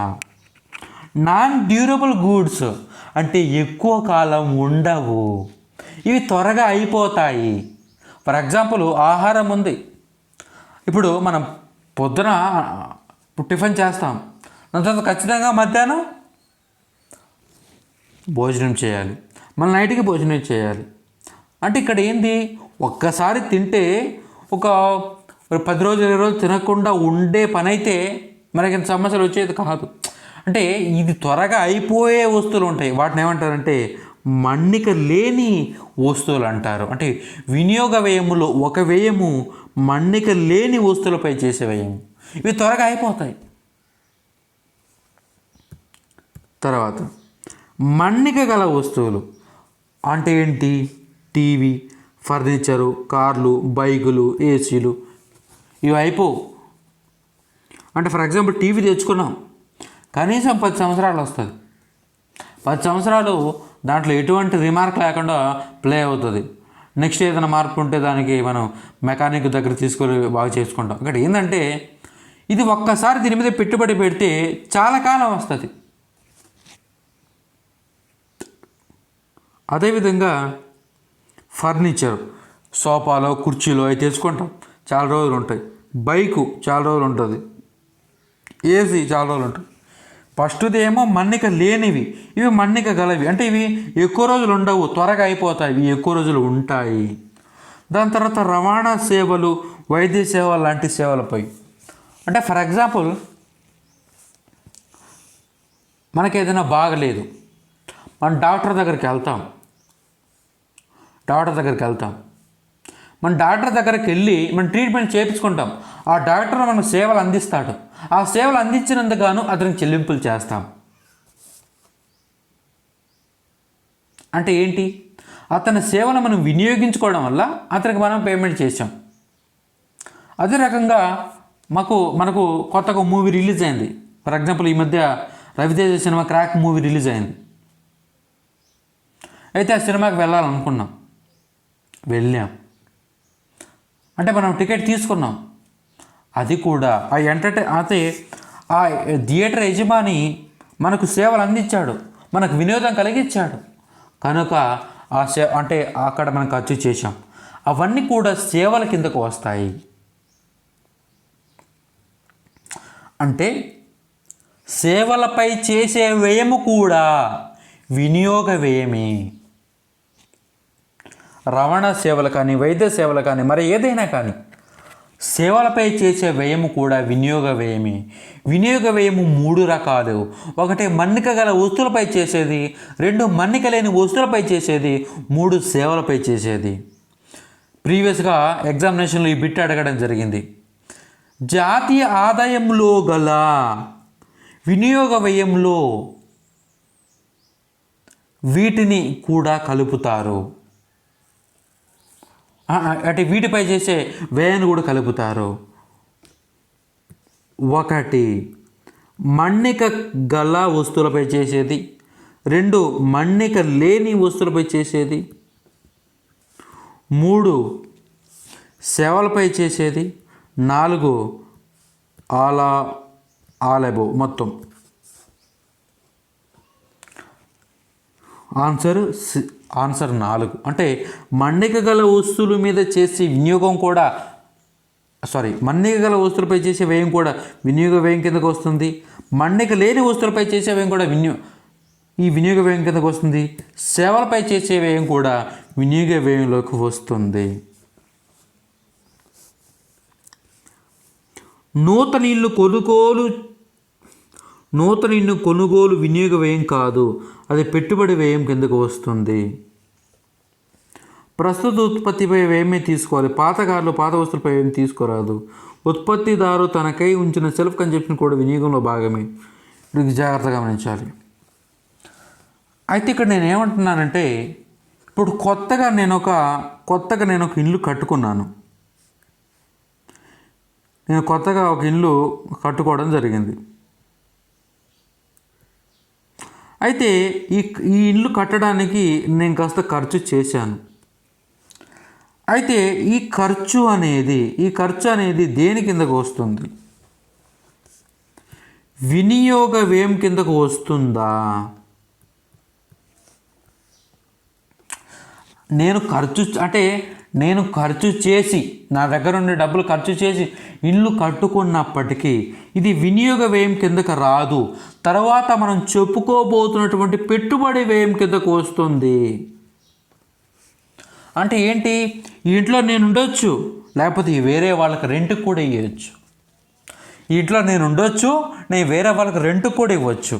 నాన్ డ్యూరబుల్ గూడ్స్, అంటే ఎక్కువ కాలం ఉండవు, ఇవి త్వరగా అయిపోతాయి. ఫర్ ఎగ్జాంపుల్ ఆహారం ఉంది. ఇప్పుడు మనం పొద్దున టిఫిన్ చేస్తాం, దాని తర్వాత ఖచ్చితంగా మధ్యాహ్నం భోజనం చేయాలి, మళ్ళీ నైట్కి భోజనం చేయాలి. అంటే ఇక్కడ ఏంది, ఒక్కసారి తింటే ఒక 10 రోజులు 20 రోజులు తినకుండా ఉండే పని అయితే మనకి సమస్యలు వచ్చేది కాదు. అంటే ఇది త్వరగా అయిపోయే వస్తువులు ఉంటాయి, వాటిని ఏమంటారంటే మన్నిక లేని వస్తువులు అంటారు. అంటే వినియోగ వ్యయములో ఒక వ్యయము మన్నిక లేని వస్తువులపై చేసే వ్యయం, ఇవి త్వరగా అయిపోతాయి. తర్వాత మన్నిక గల వస్తువులు అంటే ఏంటి, టీవీ, ఫర్నిచరు, కార్లు, బైకులు, ఏసీలు, ఇవి అయిపోవు. అంటే ఫర్ ఎగ్జాంపుల్ టీవీ తెచ్చుకున్నాం, కనీసం 10 సంవత్సరాలు వస్తుంది. 10 సంవత్సరాలు దాంట్లో ఎటువంటి రిమార్క్ లేకుండా ప్లే అవుతుంది. నెక్స్ట్ ఏదైనా మార్పు ఉంటే దానికి మనం మెకానిక్ దగ్గర తీసుకొని బాగా చేసుకుంటాం. ఇక్కడ ఏంటంటే ఇది ఒక్కసారి దీని మీద పెట్టుబడి పెడితే చాలా కాలం వస్తుంది. అదేవిధంగా ఫర్నిచర్, సోఫాలో కుర్చీలో అవి తెచ్చుకుంటాం, చాలా రోజులు ఉంటాయి. బైకు చాలా రోజులు ఉంటుంది, ఏసీ చాలా రోజులు ఉంటుంది. ఫస్ట్ది ఏమో మన్నిక లేనివి, ఇవి మన్నిక గలవి. అంటే ఇవి ఎక్కువ రోజులు ఉండవు, త్వరగా అయిపోతాయి, ఇవి ఎక్కువ రోజులు ఉంటాయి. దాని తర్వాత రవాణా సేవలు, వైద్య సేవలు లాంటి సేవలపై. అంటే ఫర్ ఎగ్జాంపుల్ మనకి ఏదైనా బాగలేదు, మనం డాక్టర్ దగ్గరికి వెళ్తాం. మన డాక్టర్ దగ్గరికి వెళ్ళి మనం ట్రీట్మెంట్ చేయించుకుంటాం. ఆ డాక్టర్ మనకు సేవలు అందిస్తాడు. ఆ సేవలు అందించినందుకు గాను అతనికి చెల్లింపులు చేస్తాం. అంటే ఏంటి? అతని సేవలు మనం వినియోగించుకోవడం వల్ల అతనికి మనం పేమెంట్ చేసాం. అదే రకంగా మనకు కొత్తగా మూవీ రిలీజ్ అయింది. ఫర్ ఎగ్జాంపుల్ ఈ మధ్య రవితేజ సినిమా క్రాక్ మూవీ రిలీజ్ అయింది. అయితే ఆ సినిమాకి వెళ్ళాలనుకున్నాం, వెళ్ళాం. అంటే మనం టికెట్ తీసుకున్నాం. అది కూడా ఆ థియేటర్ యజమాని మనకు సేవలు అందించాడు, మనకు వినోదం కలిగించాడు. కనుక అంటే అక్కడ మనం ఖర్చు చేశాం. అవన్నీ కూడా సేవల కిందకు వస్తాయి. అంటే సేవలపై చేసే వ్యయము కూడా వినియోగ వ్యయమే. రవాణా సేవలు కానీ, వైద్య సేవలు కానీ, మరి ఏదైనా కానీ సేవలపై చేసే వ్యయము కూడా వినియోగ వ్యయమే. వినియోగ వ్యయము 3 రకాలు. ఒకటి మన్నిక గల వస్తువులపై చేసేది, 2 మన్నిక లేని వస్తువులపై చేసేది, 3 సేవలపై చేసేది. ప్రీవియస్గా ఎగ్జామినేషన్లో ఈ బిట్ అడగడం జరిగింది. జాతీయ ఆదాయంలో గల వినియోగ వ్యయంలో వీటిని కూడా కలుపుతారు. అంటే వీటిపై చేసే వ్యయాన్ని కూడా కలుపుతారు. 1 మన్నిక గల వస్తువులపై చేసేది, 2 మన్నిక లేని వస్తువులపై చేసేది, 3 సేవలపై చేసేది, 4 ఆల్ అబోవ్ మొత్తం. ఆన్సర్ 4. అంటే మన్నిక గల వస్తువుల మీద చేసే వినియోగం కూడా మన్నిక గల వస్తువులపై చేసే వ్యయం కూడా వినియోగ వ్యయం కిందకు వస్తుంది. మన్నిక లేని వస్తువులపై చేసే వ్యయం కూడా ఈ వినియోగ వ్యయం కిందకు వస్తుంది. సేవలపై చేసే వ్యయం కూడా వినియోగ వ్యయంలోకి వస్తుంది. నూతన ఇల్లు కొనుగోలు వినియోగ వ్యయం కాదు, అది పెట్టుబడి వ్యయం కిందకు వస్తుంది. ప్రస్తుత ఉత్పత్తిపై వ్యయమే తీసుకోవాలి. పాత వస్తువులపై వ్యయం తీసుకోరాదు. ఉత్పత్తిదారు తనకై ఉంచిన సెల్ఫ్ కన్జంప్షన్ కూడా వినియోగంలో భాగమే. ఇది జాగ్రత్తగా గమనించాలి. అయితే ఇక్కడ నేను ఏమంటున్నానంటే, ఇప్పుడు కొత్తగా నేను ఒక ఇల్లు కట్టుకున్నాను. నేను కొత్తగా ఒక ఇల్లు కట్టుకోవడం జరిగింది. అయితే ఈ ఇల్లు కట్టడానికి నేను కాస్త ఖర్చు చేశాను. అయితే ఈ ఖర్చు అనేది దేని కిందకు వస్తుంది? వినియోగ వ్యయం కిందకు వస్తుందా? నేను ఖర్చు చేసి, నా దగ్గర ఉండే డబ్బులు ఖర్చు చేసి ఇల్లు కట్టుకున్నప్పటికీ ఇది వినియోగ వ్యయం కిందకు రాదు. తర్వాత మనం చెప్పుకోబోతున్నటువంటి పెట్టుబడి వ్యయం కిందకు వస్తుంది. అంటే ఏంటి? ఈ ఇంట్లో నేను ఉండొచ్చు, లేకపోతే వేరే వాళ్ళకి రెంట్కి కూడా ఇవ్వచ్చు. ఈ ఇంట్లో నేను ఉండొచ్చు, నేను వేరే వాళ్ళకి రెంట్కి కూడా ఇవ్వచ్చు.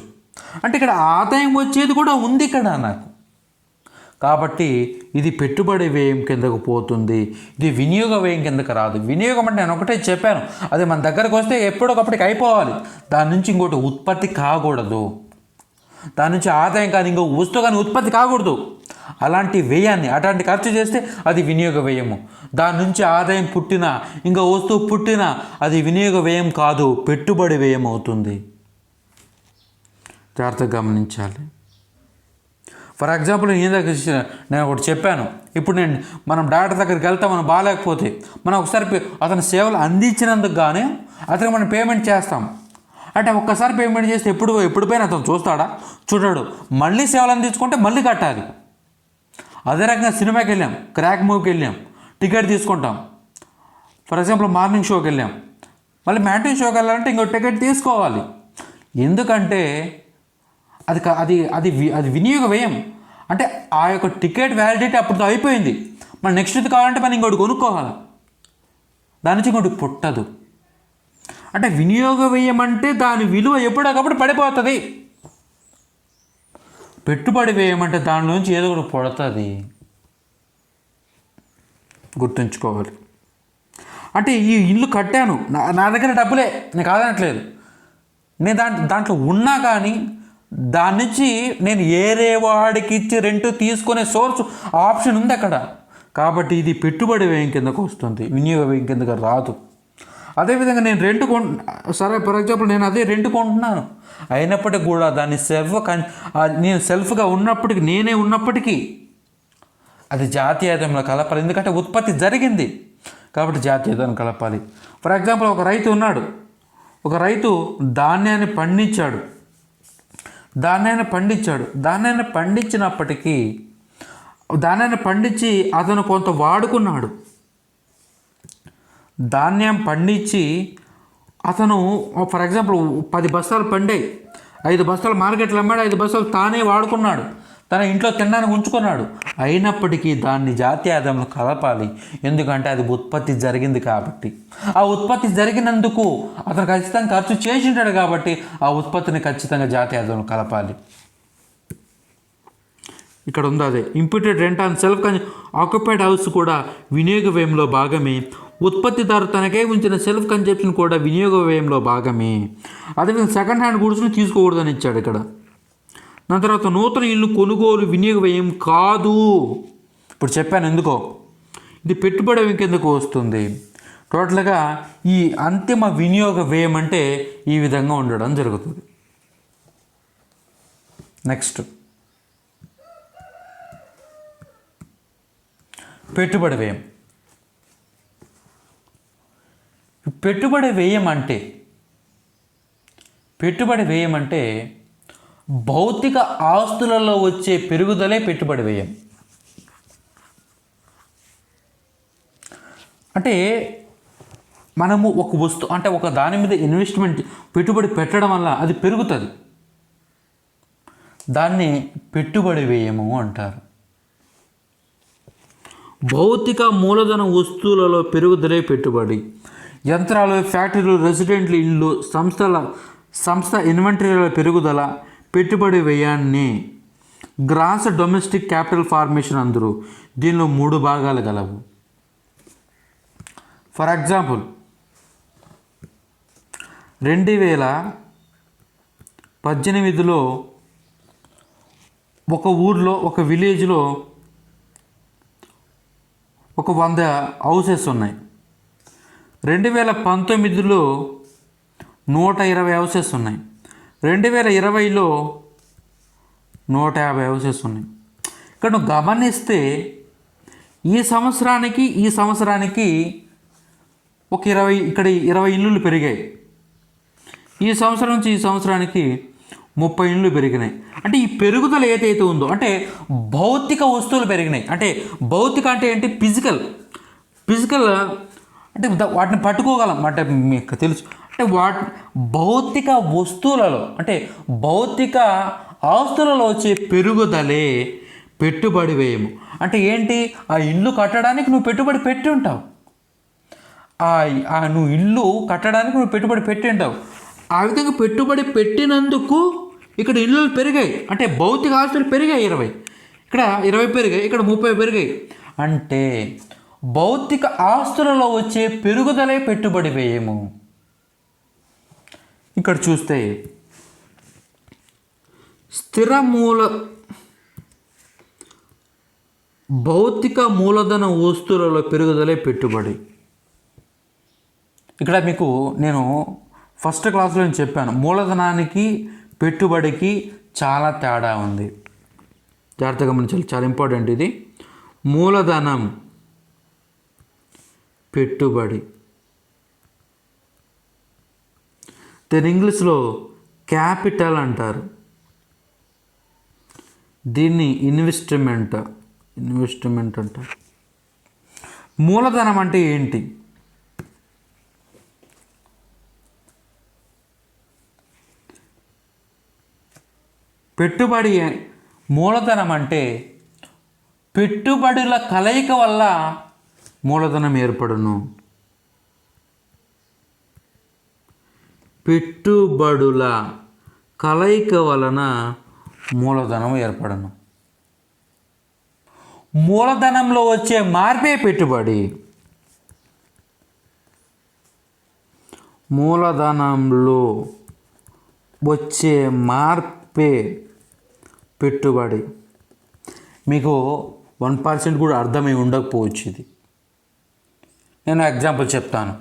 అంటే ఇక్కడ ఆదాయం వచ్చేది కూడా ఉంది ఇక్కడ నాకు. కాబట్టి ఇది పెట్టుబడి వ్యయం కిందకు పోతుంది, ఇది వినియోగ వ్యయం కిందకు రాదు. వినియోగం అంటే నేను ఒకటే చెప్పాను, అది మన దగ్గరకు వస్తే ఎప్పటికప్పటికి అయిపోవాలి. దాని నుంచి ఇంకోటి ఉత్పత్తి కాకూడదు, దాని నుంచి ఆదాయం కానీ ఇంకో వస్తువు కానీ ఉత్పత్తి కాకూడదు. అట్లాంటి ఖర్చు చేస్తే అది వినియోగ వ్యయము. దాని నుంచి ఆదాయం పుట్టినా, ఇంకో వస్తువు పుట్టినా అది వినియోగ వ్యయం కాదు, పెట్టుబడి వ్యయం అవుతుంది. జాగ్రత్తగా గమనించాలి. ఫర్ ఎగ్జాంపుల్ నేను ఒకటి చెప్పాను. ఇప్పుడు మనం డాక్టర్ దగ్గరికి వెళ్తాం, మనం బాగాలేకపోతే మనం ఒకసారి అతని సేవలు అందించినందుకు కానీ అతనికి మనం పేమెంట్ చేస్తాం. అంటే ఒక్కసారి పేమెంట్ చేస్తే ఎప్పుడు పోయినా అతను చూస్తాడా? చూడడు. మళ్ళీ సేవలు అందించుకుంటే మళ్ళీ కట్టాలి. అదే రకంగా సినిమాకి వెళ్ళాం, క్రాక్ మూవీకి వెళ్ళాం, టికెట్ తీసుకుంటాం. ఫర్ ఎగ్జాంపుల్ మార్నింగ్ షోకి వెళ్ళాం, మళ్ళీ మ్యాట్నీ షోకి వెళ్ళాలంటే ఇంకో టికెట్ తీసుకోవాలి. ఎందుకంటే అది అది అది అది వినియోగ వ్యయం. అంటే ఆ యొక్క టికెట్ వ్యాలిడిటీ అప్పుడు అయిపోయింది. మనం నెక్స్ట్ కావాలంటే మనం ఇంకోటి కొనుక్కోవాలి, దాని నుంచి ఇంకోటి పుట్టదు. అంటే వినియోగ వ్యయం అంటే దాని విలువ ఎప్పుడొకప్పుడు పడిపోతుంది. పెట్టుబడి వ్యయం అంటే దానిలోంచి ఏదో ఒకటి పుడుతుంది, గుర్తుంచుకోవాలి. అంటే ఈ ఇల్లు కట్టాను, నా దగ్గర డబ్బులే, నేను కాదనట్లేదు, నేను దాంట్లో ఉన్నా కానీ దాని నుంచి నేను ఏరే వాడికి ఇచ్చి రెంట్ తీసుకునే సోర్స్ ఆప్షన్ ఉంది అక్కడ. కాబట్టి ఇది పెట్టుబడి వ్యయం కిందకు వస్తుంది, వినియోగ వ్యయం కిందకు రాదు. అదేవిధంగా నేను సరే ఫర్ ఎగ్జాంపుల్ నేను అదే రెంట్ కొంటున్నాను, అయినప్పటికీ కూడా దాన్ని నేను సెల్ఫ్గా ఉన్నప్పటికీ, నేనే ఉన్నప్పటికీ అది జాతీయాదంలో కలపాలి. ఎందుకంటే ఉత్పత్తి జరిగింది కాబట్టి జాతీయాదాన్ని కలపాలి. ఫర్ ఎగ్జాంపుల్ ఒక రైతు ఉన్నాడు, ఒక రైతు ధాన్యాన్ని పండించాడు, ధాన్యాన్ని పండించినప్పటికీ ధాన్యాన్ని పండించి అతను కొంత వాడుకున్నాడు. ధాన్యం పండించి అతను ఫర్ ఎగ్జాంపుల్ 10 బస్తాలు పండాయి, 5 బస్తాలు మార్కెట్లో అమ్మాడు, 5 బస్తాలు తానే వాడుకున్నాడు, తన ఇంట్లో తినడానికి ఉంచుకున్నాడు. అయినప్పటికీ దాన్ని జాతీయ ఆదాయంలో కలపాలి. ఎందుకంటే అది ఉత్పత్తి జరిగింది కాబట్టి. ఆ ఉత్పత్తి జరిగినందుకు అతను ఖచ్చితంగా ఖర్చు చేసి ఉంటాడు కాబట్టి ఆ ఉత్పత్తిని ఖచ్చితంగా జాతీయ ఆదాయంలో కలపాలి. ఇక్కడ ఉంది అదే imputed rent on self occupied house కూడా వినియోగ వ్యయంలో భాగమే. ఉత్పత్తిదారు తనకే ఉంచిన సెల్ఫ్ కన్జంప్షన్ కూడా వినియోగ వ్యయంలో భాగమే. అదేవిధంగా సెకండ్ హ్యాండ్ గూడ్స్ని తీసుకోకూడదని ఇచ్చాడు ఇక్కడ. దాని తర్వాత నూతన ఇల్లు కొనుగోలు వినియోగ వ్యయం కాదు. ఇప్పుడు చెప్పాను ఎందుకో, ఇది పెట్టుబడి వ్యయం కిందకు వస్తుంది. టోటల్గా ఈ అంతిమ వినియోగ వ్యయం అంటే ఈ విధంగా ఉండడం జరుగుతుంది. నెక్స్ట్ పెట్టుబడి వ్యయం. పెట్టుబడి వ్యయం అంటే భౌతిక ఆస్తులలో వచ్చే పెరుగుదలే పెట్టుబడి వ్యయం. అంటే మనము ఒక వస్తువు అంటే ఒక దాని మీద ఇన్వెస్ట్మెంట్ పెట్టుబడి పెట్టడం వల్ల అది పెరుగుతుంది, దాన్ని పెట్టుబడి వ్యయము అంటారు. భౌతిక మూలధన వస్తువులలో పెరుగుదలే పెట్టుబడి. యంత్రాలు, ఫ్యాక్టరీలు, రెసిడెంట్లు, ఇళ్ళు, సంస్థ ఇన్వెంటరీల పెరుగుదల పెట్టుబడి వ్యయాన్ని గ్రాస్ డొమెస్టిక్ క్యాపిటల్ ఫార్మేషన్ అందరూ. దీనిలో 3 భాగాలు గలవు. ఫర్ ఎగ్జాంపుల్ 2018లో ఒక ఊర్లో, ఒక విలేజ్లో ఒక 100 హౌసెస్ ఉన్నాయి. 2019లో 120 హౌసెస్ ఉన్నాయి. 2020లో 150 హౌసెస్ ఉన్నాయి. ఇక్కడ నువ్వు గమనిస్తే ఈ సంవత్సరానికి ఒక 20 ఇల్లులు పెరిగాయి. ఈ సంవత్సరం నుంచి ఈ సంవత్సరానికి 30 ఇళ్ళు పెరిగినాయి. అంటే ఈ పెరుగుదల ఏదైతే ఉందో అంటే భౌతిక వస్తువులు పెరిగినాయి. అంటే భౌతిక అంటే ఏంటి? ఫిజికల్ అంటే వాటిని పట్టుకోగలం అంటే మీకు తెలుసు. అంటే భౌతిక వస్తువులలో అంటే భౌతిక ఆస్తులలో వచ్చే పెరుగుదలే పెట్టుబడి వ్యయము. అంటే ఏంటి? ఆ ఇల్లు కట్టడానికి నువ్వు పెట్టుబడి పెట్టి ఉంటావు, నువ్వు ఇల్లు కట్టడానికి నువ్వు పెట్టుబడి పెట్టి ఉంటావు. ఆ విధంగా పెట్టుబడి పెట్టినందుకు ఇక్కడ ఇల్లులు పెరిగాయి. అంటే భౌతిక ఆస్తులు పెరిగాయి 20, ఇక్కడ 20 పెరిగాయి, ఇక్కడ 30 పెరిగాయి. అంటే భౌతిక ఆస్తులలో వచ్చే పెరుగుదలే పెట్టుబడి వ్యయము. ఇక్కడ చూస్తే భౌతిక మూలధన వస్తువులలో పెరుగుదలే పెట్టుబడి. ఇక్కడ మీకు నేను ఫస్ట్ క్లాస్లో చెప్పాను, మూలధనానికి పెట్టుబడికి చాలా తేడా ఉంది. జాగ్రత్తగా గమనించాలి, చాలా ఇంపార్టెంట్ ఇది. మూలధనం, పెట్టుబడి. దీని ఇంగ్లీష్లో క్యాపిటల్ అంటారు. దీన్ని ఇన్వెస్ట్మెంట్ అంటారు. మూలధనం అంటే ఏంటి? పెట్టుబడి. మూలధనం అంటే పెట్టుబడుల కలయిక వల్ల మూలధనం ఏర్పడును. పెట్టుబడుల కలయిక వలన మూలధనం ఏర్పడును. మూలధనంలో వచ్చే మార్పే పెట్టుబడి. మూలధనంలో వచ్చే మార్పే పెట్టుబడి. మీకు 1% కూడా అర్థమై ఉండకపోవచ్చు ఇది. నేను ఎగ్జాంపుల్ చెప్తాను.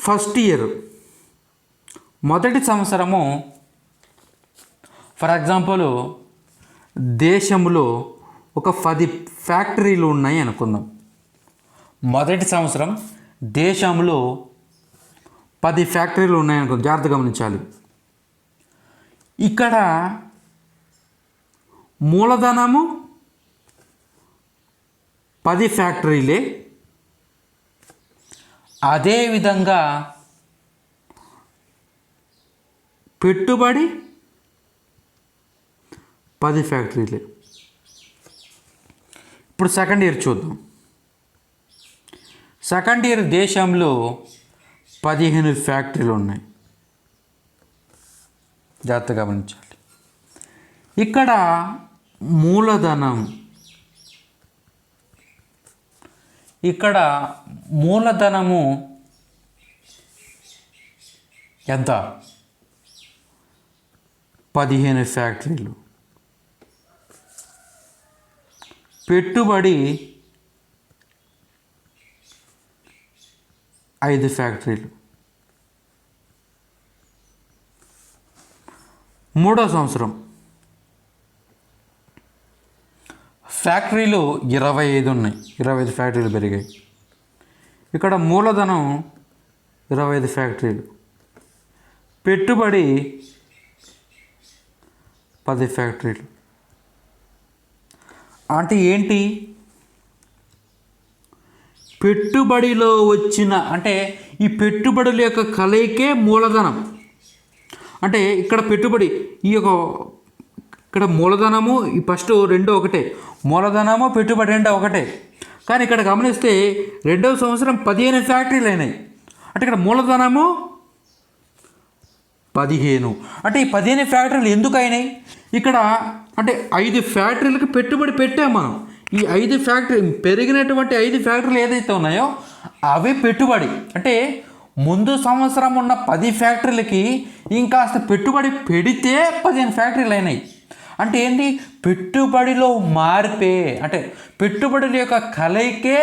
ఫస్ట్ ఇయర్, మొదటి సంవత్సరము, ఫర్ ఎగ్జాంపుల్ దేశంలో ఒక 10 ఫ్యాక్టరీలు ఉన్నాయి అనుకుందాం. మొదటి సంవత్సరం దేశంలో 10 ఫ్యాక్టరీలు ఉన్నాయనుకుందాం. జాగ్రత్తగా గమనించాలి. ఇక్కడ మూలధనము 10 ఫ్యాక్టరీలే, అదేవిధంగా పెట్టుబడి 10 ఫ్యాక్టరీలే. ఇప్పుడు సెకండ్ ఇయర్ చూద్దాం. సెకండ్ ఇయర్ దేశంలో 15 ఫ్యాక్టరీలు ఉన్నాయి. జాగ్రత్తగా గమనించాలి. ఇక్కడ మూలధనం, మూలధనము ఎంత? 15 ఫ్యాక్టరీలు. పెట్టుబడి 5 ఫ్యాక్టరీలు. మూడో సంవత్సరం ఫ్యాక్టరీలు 25 ఉన్నాయి. 25 ఫ్యాక్టరీలు పెరిగాయి. ఇక్కడ మూలధనం 25 ఫ్యాక్టరీలు, పెట్టుబడి 10 ఫ్యాక్టరీలు. అంటే ఏంటి? పెట్టుబడిలో వచ్చిన, అంటే ఈ పెట్టుబడుల యొక్క కలయికే మూలధనం. అంటే ఇక్కడ పెట్టుబడి, ఇక్కడ మూలధనము, ఈ ఫస్ట్ రెండో ఒకటే, మూలధనము పెట్టుబడి రెండో ఒకటే. కానీ ఇక్కడ గమనిస్తే రెండవ సంవత్సరం 15 ఫ్యాక్టరీలు అయినాయి. అంటే ఇక్కడ మూలధనము 15. అంటే ఈ 15 ఫ్యాక్టరీలు ఎందుకు అయినాయి? ఇక్కడ అంటే 5 ఫ్యాక్టరీలకు పెట్టుబడి పెట్టాము మనం. ఈ 5 ఫ్యాక్టరీ పెరిగినటువంటి 5 ఫ్యాక్టరీలు ఏదైతే ఉన్నాయో అవి పెట్టుబడి. అంటే ముందు సంవత్సరం ఉన్న 10 ఫ్యాక్టరీలకి ఇంకాస్త పెట్టుబడి పెడితే 15 ఫ్యాక్టరీలు అయినాయి. అంటే ఏంటి? పెట్టుబడిలో మార్పే, అంటే పెట్టుబడుల యొక్క కలయికే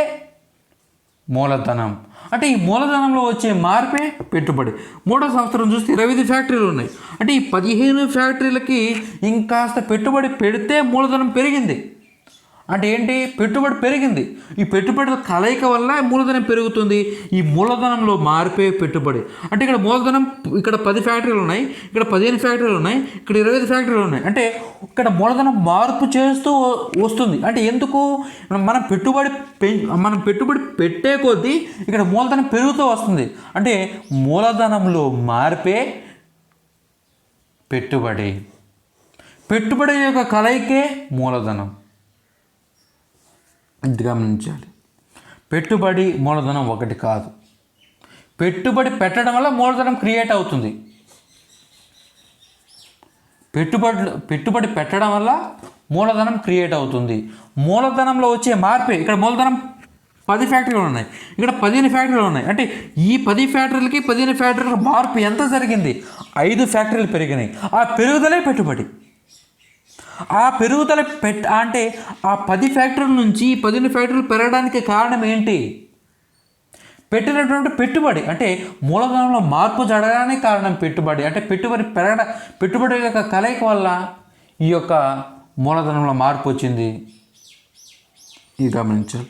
మూలధనం. అంటే ఈ మూలధనంలో వచ్చే మార్పే పెట్టుబడి. మూడో సంవత్సరం చూస్తే 25 ఫ్యాక్టరీలు ఉన్నాయి. అంటే ఈ 15 ఫ్యాక్టరీలకి ఇంకాస్త పెట్టుబడి పెడితే మూలధనం పెరిగింది. అంటే ఏంటి? పెట్టుబడి పెరిగింది. ఈ పెట్టుబడుల కలయిక వల్ల మూలధనం పెరుగుతుంది. ఈ మూలధనంలో మార్పే పెట్టుబడి. అంటే ఇక్కడ మూలధనం, ఇక్కడ 10 ఫ్యాక్టరీలు ఉన్నాయి, ఇక్కడ 15 ఫ్యాక్టరీలు ఉన్నాయి, ఇక్కడ 25 ఫ్యాక్టరీలు ఉన్నాయి. అంటే ఇక్కడ మూలధనం మార్పు చేస్తూ వస్తుంది. అంటే ఎందుకు? మనం పెట్టుబడి పెట్టే కొద్దీ ఇక్కడ మూలధనం పెరుగుతూ వస్తుంది. అంటే మూలధనంలో మార్పే పెట్టుబడి. పెట్టుబడి యొక్క కలయికే మూలధనం. ఇది గమనించాలి. పెట్టుబడి మూలధనం ఒకటి కాదు. పెట్టుబడి వల్ల మూలధనం క్రియేట్ అవుతుంది. పెట్టుబడి పెట్టడం వల్ల మూలధనం క్రియేట్ అవుతుంది. మూలధనంలో వచ్చే మార్పే, ఇక్కడ మూలధనం 10 ఫ్యాక్టరీలు ఉన్నాయి, ఇక్కడ 15 ఫ్యాక్టరీలు ఉన్నాయి. అంటే ఈ 10 ఫ్యాక్టరీలకి 15 ఫ్యాక్టరీల మార్పు ఎంత జరిగింది? 5 ఫ్యాక్టరీలు పెరిగినాయి. ఆ పెరుగుదలే పెట్టుబడి. ఆ పెరుగుదల అంటే ఆ 10 ఫ్యాక్టరీల నుంచి 15 ఫ్యాక్టరీలు పెరగడానికి కారణం ఏంటి? పెట్టినటువంటి పెట్టుబడి అంటే మూలధనంలో మార్పు జరగడానికి కారణం పెట్టుబడి. అంటే పెట్టుబడి యొక్క కలయిక వల్ల ఈ యొక్క మూలధనంలో మార్పు వచ్చింది. ఇది గమనించాలి.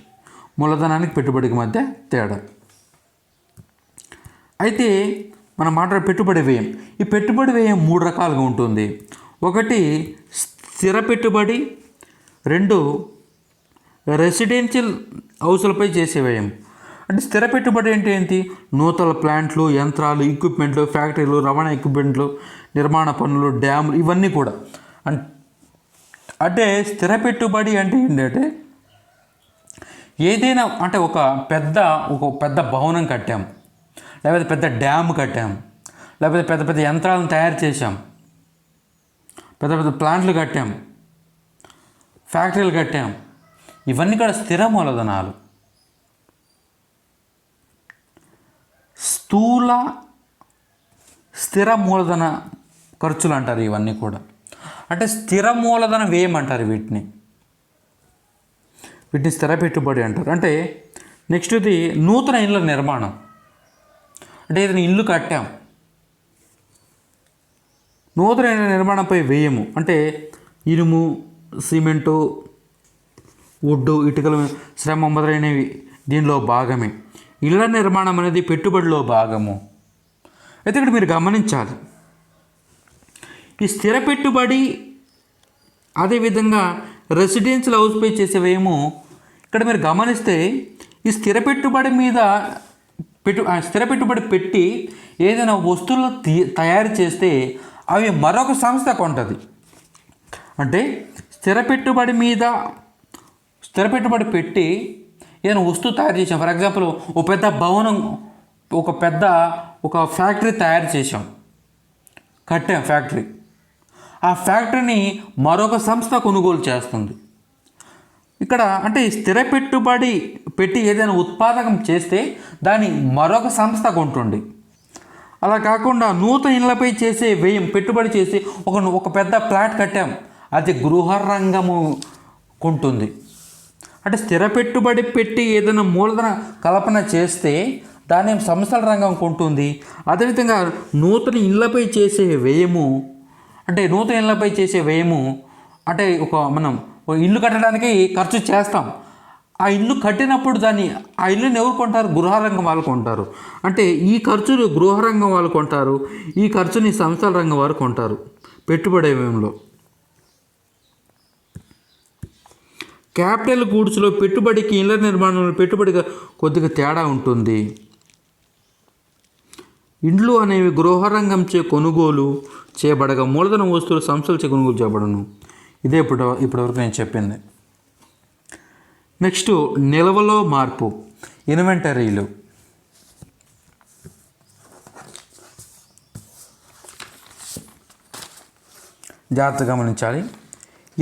మూలధనానికి పెట్టుబడికి మధ్య తేడా. అయితే మనం మాట్లాడే పెట్టుబడి వ్యయం. ఈ పెట్టుబడి వ్యయం 3 రకాలుగా ఉంటుంది. ఒకటి స్థిర పెట్టుబడి, 2 రెసిడెన్షియల్ హౌసులపై చేసే వ్యయం. అంటే స్థిర పెట్టుబడి అంటే ఏంటి? నూతన ప్లాంట్లు, యంత్రాలు, ఎక్విప్మెంట్లు, ఫ్యాక్టరీలు, రవాణా ఎక్విప్మెంట్లు, నిర్మాణ పనులు, డ్యాములు, ఇవన్నీ కూడా. అంటే స్థిర పెట్టుబడి అంటే ఏంటంటే ఏదైనా అంటే ఒక పెద్ద భవనం కట్టాం, లేకపోతే పెద్ద డ్యామ్ కట్టాం, లేకపోతే పెద్ద యంత్రాలను తయారు చేసాం, పెద్ద ప్లాంట్లు కట్టాం, ఫ్యాక్టరీలు కట్టాం. ఇవన్నీ కూడా స్థిర మూలధనాలు. స్థిర మూలధన ఖర్చులు అంటారు ఇవన్నీ కూడా. అంటే స్థిర మూలధన వ్యయం అంటారు వీటిని స్థిర పెట్టుబడి అంటారు. అంటే నెక్స్ట్ది నూతన ఇళ్ళ నిర్మాణం. అంటే ఏదైనా ఇల్లు కట్టాం, నూతన ఇళ్ళ నిర్మాణంపై వ్యయము. అంటే ఇనుము, సిమెంటు, వుడ్డు, ఇటుకల శ్రమ మొదలైనవి దీనిలో భాగమే. ఇళ్ళ నిర్మాణం అనేది పెట్టుబడిలో భాగము. అయితే ఇక్కడ మీరు గమనించాలి, ఈ స్థిర పెట్టుబడి అదేవిధంగా రెసిడెన్షియల్ హౌస్పై చేసే వ్యయము. ఇక్కడ మీరు గమనిస్తే ఈ స్థిర పెట్టుబడి మీద స్థిర పెట్టుబడి పెట్టి ఏదైనా వస్తువులు తయారు చేస్తే అవి మరొక సంస్థ కొంటుంది. అంటే స్థిర పెట్టుబడి పెట్టి ఏదైనా వస్తువు తయారు చేసాం. ఫర్ ఎగ్జాంపుల్ ఒక పెద్ద భవనం, ఒక ఫ్యాక్టరీ తయారు చేసాం, కట్టాం ఫ్యాక్టరీ. ఆ ఫ్యాక్టరీని మరొక సంస్థ కొనుగోలు చేస్తుంది. ఇక్కడ అంటే స్థిర పెట్టుబడి పెట్టి ఏదైనా ఉత్పాదకం చేస్తే దాన్ని మరొక సంస్థ కొంటుంది. అలా కాకుండా నూతన ఇళ్లపై చేసే వ్యయం పెట్టుబడి చేసి ఒక పెద్ద ప్లాట్ కట్టాం, అది గృహ రంగము కొంటుంది. అంటే స్థిర పెట్టుబడి పెట్టి ఏదైనా మూలధన కల్పన చేస్తే దాన్ని సంస్థల రంగం కొంటుంది. అదేవిధంగా నూతన ఇళ్లపై చేసే వ్యయము అంటే మనం ఇల్లు కట్టడానికి ఖర్చు చేస్తాం. ఆ ఇల్లు కట్టినప్పుడు ఆ ఇల్లుని ఎవరు కొంటారు? గృహరంగం వాళ్ళు కొంటారు. అంటే ఈ ఖర్చులు గృహరంగం వాళ్ళు కొంటారు, ఈ ఖర్చుని సంస్థల రంగం వారు కొంటారు పెట్టుబడి వ్యయంలో. క్యాపిటల్ గూడ్స్లో పెట్టుబడికి ఇళ్ల నిర్మాణంలో పెట్టుబడిగా కొద్దిగా తేడా ఉంటుంది. ఇండ్లు అనేవి గృహరంగంచే కొనుగోలు చేయబడగా మూలధన వస్తువులు సంస్థలచే కొనుగోలు చేయబడను. ఇదే ఇప్పటివరకు నేను చెప్పింది. నెక్స్ట్ నిల్వలో మార్పు, ఇన్వెంటరీలు. జాగ్రత్తగా గమనించాలి.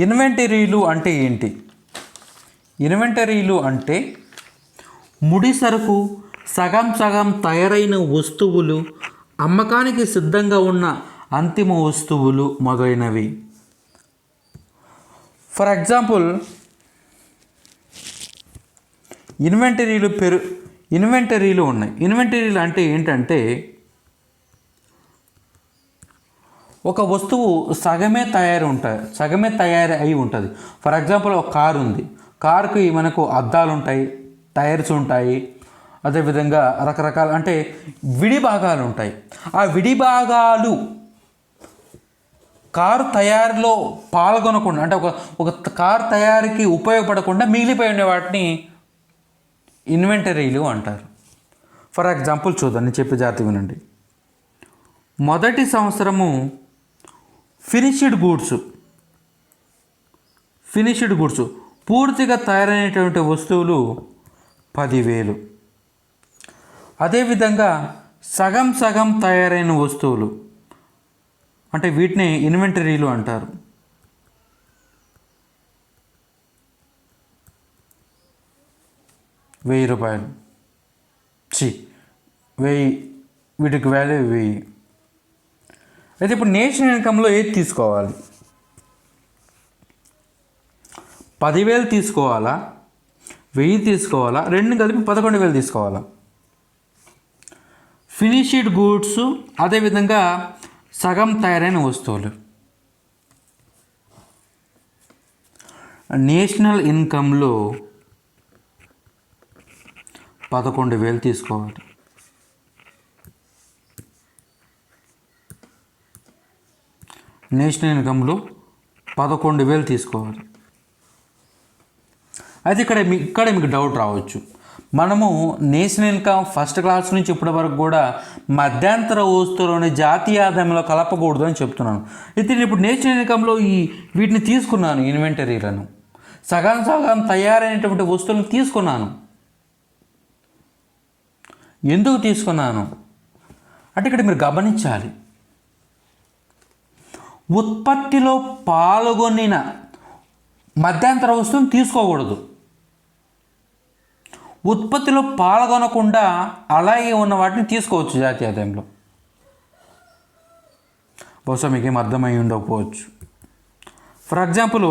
ఇన్వెంటరీలు అంటే ఏంటి? ఇన్వెంటరీలు అంటే ముడి సరుకు, సగం తయారైన వస్తువులు, అమ్మకానికి సిద్ధంగా ఉన్న అంతిమ వస్తువులు మొదలైనవి. ఫర్ ఎగ్జాంపుల్ ఇన్వెంటరీలు ఉన్నాయి. ఇన్వెంటరీలు అంటే ఏంటంటే ఒక వస్తువు సగమే తయారు అయి ఉంటుంది. ఫర్ ఎగ్జాంపుల్ ఒక కారు ఉంది. కారుకి మనకు అద్దాలు ఉంటాయి, టైర్స్ ఉంటాయి, అదేవిధంగా రకరకాల అంటే విడి భాగాలు ఉంటాయి. ఆ విడి భాగాలు కారు తయారీలో పాల్గొనకుండా అంటే ఒక కారు తయారీకి ఉపయోగపడకుండా మిగిలిపోయి ఉండే వాటిని ఇన్వెంటరీలు అంటారు. ఫర్ ఎగ్జాంపుల్ చూద్దాం, నేను చెప్పే జాగ్రత్తగా వినండి. మొదటి సంవత్సరము ఫినిష్డ్ గూడ్స్ పూర్తిగా తయారైనటువంటి వస్తువులు 10,000. అదేవిధంగా సగం తయారైన వస్తువులు అంటే వీటిని ఇన్వెంటరీలు అంటారు. ₹1,000 వీటికి వాల్యూ 1000. అయితే ఇప్పుడు నేషనల్ ఇన్కంలో ఏది తీసుకోవాలి? 10,000 తీసుకోవాలా, 1000 తీసుకోవాలా, రెండు కలిపి 11,000 తీసుకోవాలా? ఫినిష్డ్ గూడ్స్ అదేవిధంగా సగం తయారైన వస్తువులు. నేషనల్ ఇన్కంలో 11,000 తీసుకోవాలి. నేషనల్ ఇన్కంలో 11,000 తీసుకోవాలి. అయితే ఇక్కడ మీకు డౌట్ రావచ్చు. మనము నేషనల్ ఇన్కమ్ ఫస్ట్ క్లాస్ నుంచి ఇప్పటి వరకు కూడా మధ్యంతర వస్తువులోని జాతీయ ఆదాయంలో కలపకూడదు అని చెప్తున్నాను. అయితే నేను ఇప్పుడు నేషనల్ ఇన్కంలో వీటిని తీసుకున్నాను, ఇన్వెంటరీలను, సగం సగం తయారైనటువంటి వస్తువులను తీసుకున్నాను. ఎందుకు తీసుకున్నాను అంటే ఇక్కడ మీరు గమనించాలి, ఉత్పత్తిలో పాల్గొనిన మధ్యంతర వస్తువుని తీసుకోకూడదు. ఉత్పత్తిలో పాల్గొనకుండా అలాగే ఉన్న వాటిని తీసుకోవచ్చు జాతీయ ఆదాయంలో. బహుశా మీకేం అర్థమై ఉండకపోవచ్చు. ఫర్ ఎగ్జాంపుల్,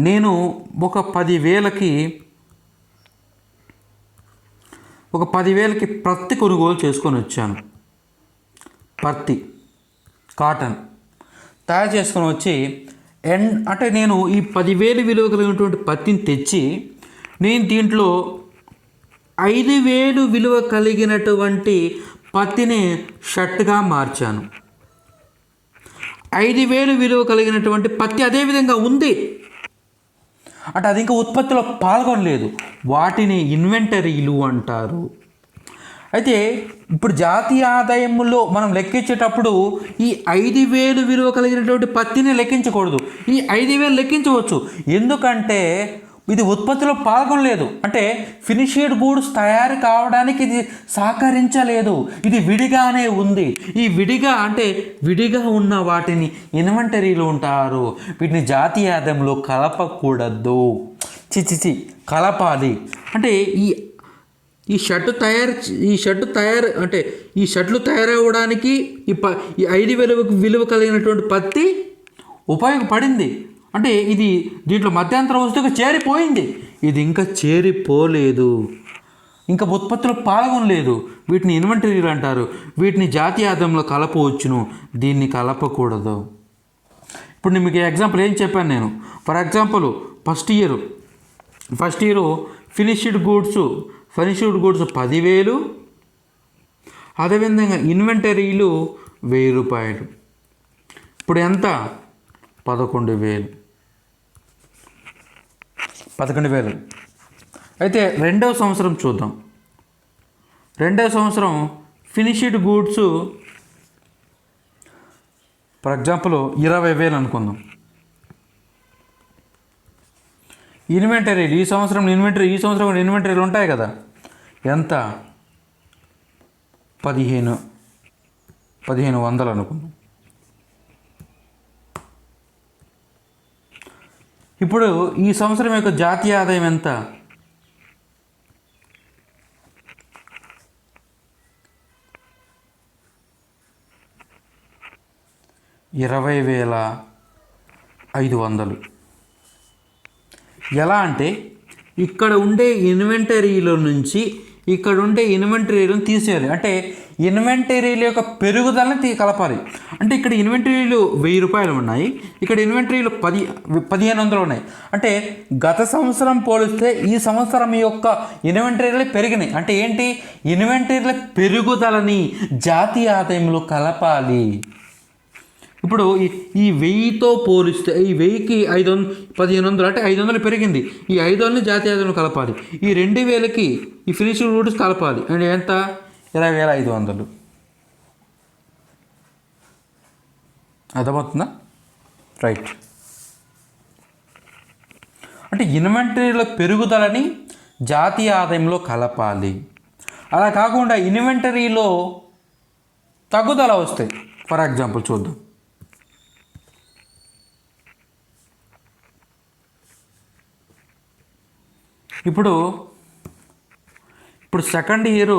నేను ఒక 10,000కి పత్తి కొనుగోలు చేసుకొని వచ్చాను. పత్తి, కాటన్ తయారు చేసుకొని వచ్చి అంటే నేను ఈ 10,000 విలువ కలిగినటువంటి పత్తిని తెచ్చి నేను దీంట్లో 5,000 విలువ కలిగినటువంటి పత్తిని షర్ట్గా మార్చాను. 5,000 విలువ కలిగినటువంటి పత్తి అదేవిధంగా ఉంది అంటే అది ఇంకా ఉత్పత్తిలో పాల్గొనలేదు. వాటిని ఇన్వెంటరీలు అంటారు. అయితే ఇప్పుడు జాతీయ ఆదాయంలో మనం లెక్కించేటప్పుడు ఈ 5,000 విలువ కలిగినటువంటి పత్తిని లెక్కించకూడదు. ఈ 5,000 లెక్కించవచ్చు, ఎందుకంటే ఇది ఉత్పత్తిలో పాల్గొనలేదు. అంటే ఫినిష్డ్ గూడ్స్ తయారు కావడానికి ఇది సహకరించలేదు, ఇది విడిగానే ఉంది. ఈ విడిగా ఉన్న వాటిని ఇన్వెంటరీలు ఉంటారు. వీటిని జాతీయ ఆదాయంలో కలపకూడదు. కలపాలి. అంటే ఈ షర్ట్లు తయారవడానికి ఈ 5,000 విలువ కలిగినటువంటి పత్తి ఉపయోగపడింది. అంటే ఇది దీంట్లో మధ్యంతర వస్తువుగా చేరిపోయింది. ఇది ఇంకా చేరిపోలేదు, ఇంకా ఉత్పత్తిలో పాల్గొనలేదు. వీటిని ఇన్వెంటరీలు అంటారు. వీటిని జాతీయ ఆదాయంలో కలపవచ్చును, దీన్ని కలపకూడదు. ఇప్పుడు నేను మీకు ఎగ్జాంపుల్ ఏం చెప్పాను నేను. For example, first year finished goods 10,000, అదేవిధంగా ఇన్వెంటరీలు 1,000 రూపాయలు. ఇప్పుడు ఎంత? 11,000. అయితే రెండవ సంవత్సరం చూద్దాం. రెండవ సంవత్సరం ఫినిష్డ్ గూడ్స్ ఫర్ ఎగ్జాంపుల్ 20,000 అనుకుందాం. ఇన్వెంటరీలు ఈ సంవత్సరం కూడా ఇన్వెంటరీలు ఉంటాయి కదా. ఎంత? 1,500 అనుకుందాం. ఇప్పుడు ఈ సంవత్సరం యొక్క జాతీయ ఆదాయం ఎంత? 20,500. ఎలా అంటే ఇక్కడ ఉండే ఇన్వెంటరీలో నుంచి ఇక్కడ ఉండే ఇన్వెంటరీలను తీసేయాలి. అంటే ఇన్వెంటరీల యొక్క పెరుగుదలని కలపాలి. అంటే ఇక్కడ ఇన్వెంటరీలు 1,000 రూపాయలు ఉన్నాయి, ఇక్కడ ఇన్వెంటరీలు 1,500 ఉన్నాయి. అంటే గత సంవత్సరం పోలిస్తే ఈ సంవత్సరం యొక్క ఇన్వెంటరీలు పెరిగినాయి. అంటే ఏంటి? ఇన్వెంటరీల పెరుగుదలని జాతీయ ఆదాయంలో కలపాలి. ఇప్పుడు ఈ 1,000తో పోలిస్తే ఈ 1,000కి 1,500 అంటే 500 పెరిగింది. ఈ 500ని జాతీయ ఆదాయంలో కలపాలి. ఈ 2,000కి ఈ ఫినిష్డ్ గూడ్స్ కలపాలి. అంటే ఎంత? 20,500. అర్థమవుతుందా? రైట్. అంటే ఇన్వెంటరీల పెరుగుదలని జాతీయ ఆదాయంలో కలపాలి. అలా కాకుండా ఇన్వెంటరీలో తగ్గుదల వస్తాయి. ఫర్ ఎగ్జాంపుల్ చూద్దాం. ఇప్పుడు సెకండ్ ఇయర్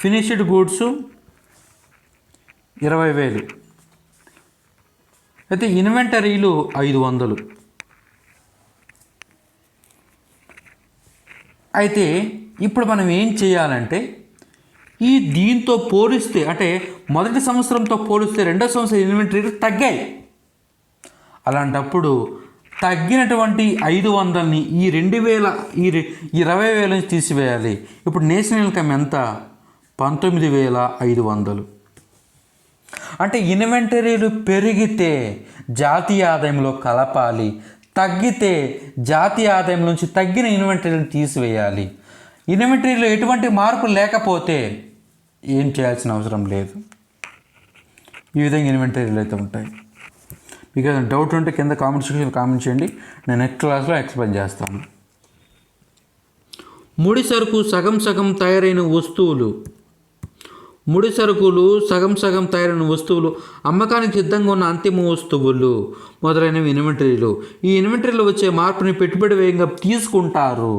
ఫినిష్డ్ గూడ్స్ 20,000, అయితే ఇన్వెంటరీలు 500. అయితే ఇప్పుడు మనం ఏం చేయాలంటే దీంతో పోలిస్తే అంటే మొదటి సంవత్సరంతో పోలిస్తే రెండో సంవత్సరం ఇన్వెంటరీలు తగ్గాయి. అలాంటప్పుడు తగ్గినటువంటి 500ని ఈ 20,000 నుంచి తీసివేయాలి. ఇప్పుడు నేషనల్ ఇన్కమ్ ఎంత? 19,500. అంటే ఇన్వెంటరీలు పెరిగితే జాతీయ ఆదాయంలో కలపాలి, తగ్గితే జాతీయ ఆదాయం నుంచి తగ్గిన ఇన్వెంటరీలు తీసివేయాలి. ఇన్వెంటరీలో ఎటువంటి మార్పు లేకపోతే ఏం చేయాల్సిన అవసరం లేదు. ఈ విధంగా ఇన్వెంటరీలు అయితే ఉంటాయి. మీకు ఏదైనా డౌట్ ఉంటే కింద కామెంట్ సెక్షన్లో కామెంట్ చేయండి, నేను నెక్స్ట్ క్లాస్లో ఎక్స్ప్లెయిన్ చేస్తాను. ముడి సరుకు సగం సగం తయారైన వస్తువులు. ముడి సరుకులు సగం సగం తయారైన వస్తువులు, అమ్మకానికి సిద్ధంగా ఉన్న అంతిమ వస్తువులు మొదలైనవి ఇన్వెంటరీలు. ఈ ఇన్వెంటరీలో వచ్చే మార్పుని పెట్టుబడి వ్యయంగా తీసుకుంటారు.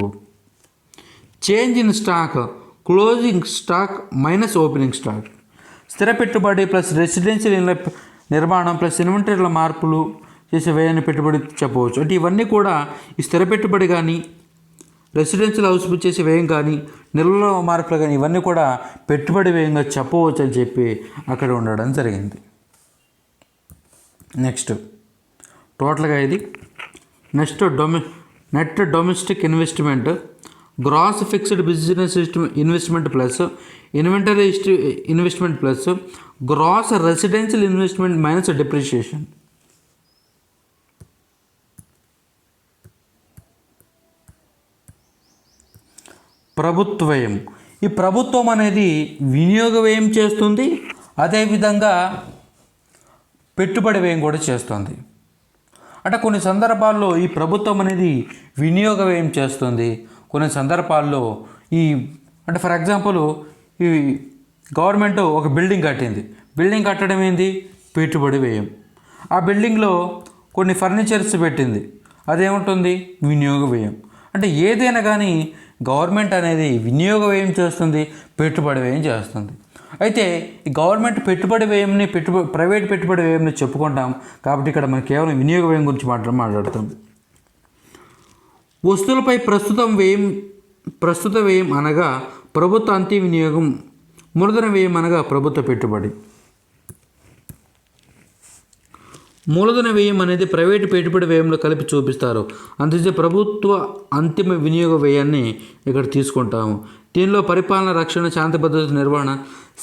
Change in stock, closing stock minus opening stock. స్థిర పెట్టుబడి ప్లస్ రెసిడెన్షియల్ నిర్మాణం ప్లస్ ఇన్వెంటరీల మార్పులు చేసే వ్యయాన్ని పెట్టుబడి చెప్పవచ్చు. అంటే ఇవన్నీ కూడా ఈ స్థిర పెట్టుబడి కానీ, రెసిడెన్షియల్ హౌస్ చేసే వ్యయం కానీ, నిల్వల మార్పులు కానీ ఇవన్నీ కూడా పెట్టుబడి వ్యయంగా చెప్పవచ్చు అని చెప్పి అక్కడ ఉండడం జరిగింది. నెక్స్ట్ టోటల్గా ఇది net domestic investment, gross fixed business investment plus inventory investment plus gross residential investment minus depreciation. ప్రభుత్వ వ్యయం. ఈ ప్రభుత్వం అనేది వినియోగ వ్యయం చేస్తుంది, అదేవిధంగా పెట్టుబడి వ్యయం కూడా చేస్తుంది. అంటే కొన్ని సందర్భాల్లో ఈ ప్రభుత్వం అనేది వినియోగ వ్యయం చేస్తుంది, కొన్ని సందర్భాల్లో అంటే ఫర్ ఎగ్జాంపుల్ ఈ గవర్నమెంట్ ఒక బిల్డింగ్ కట్టింది. బిల్డింగ్ కట్టడం ఏంది? పెట్టుబడి వ్యయం. ఆ బిల్డింగ్లో కొన్ని ఫర్నిచర్స్ పెట్టింది, అదేముంటుంది? వినియోగ వ్యయం. అంటే ఏదైనా కానీ గవర్నమెంట్ అనేది వినియోగ వ్యయం చేస్తుంది, పెట్టుబడి వ్యయం చేస్తుంది. అయితే ఈ గవర్నమెంట్ పెట్టుబడి వ్యయంని ప్రైవేట్ పెట్టుబడి వ్యయంని చెప్పుకుంటాం కాబట్టి ఇక్కడ మనం కేవలం వినియోగ వ్యయం గురించి మాట్లాడుతాం. వస్తువులపై ప్రస్తుత వ్యయం అనగా ప్రభుత్వ అంత్య వినియోగం, మూలధన వ్యయం అనగా ప్రభుత్వ పెట్టుబడి. మూలధన వ్యయం అనేది ప్రైవేటు పెట్టుబడి వ్యయంలో కలిపి చూపిస్తారు, అందుకే ప్రభుత్వ అంతిమ వినియోగ వ్యయాన్ని ఇక్కడ తీసుకుంటాము. దీనిలో పరిపాలన, రక్షణ, శాంతి భద్రత నిర్వహణ,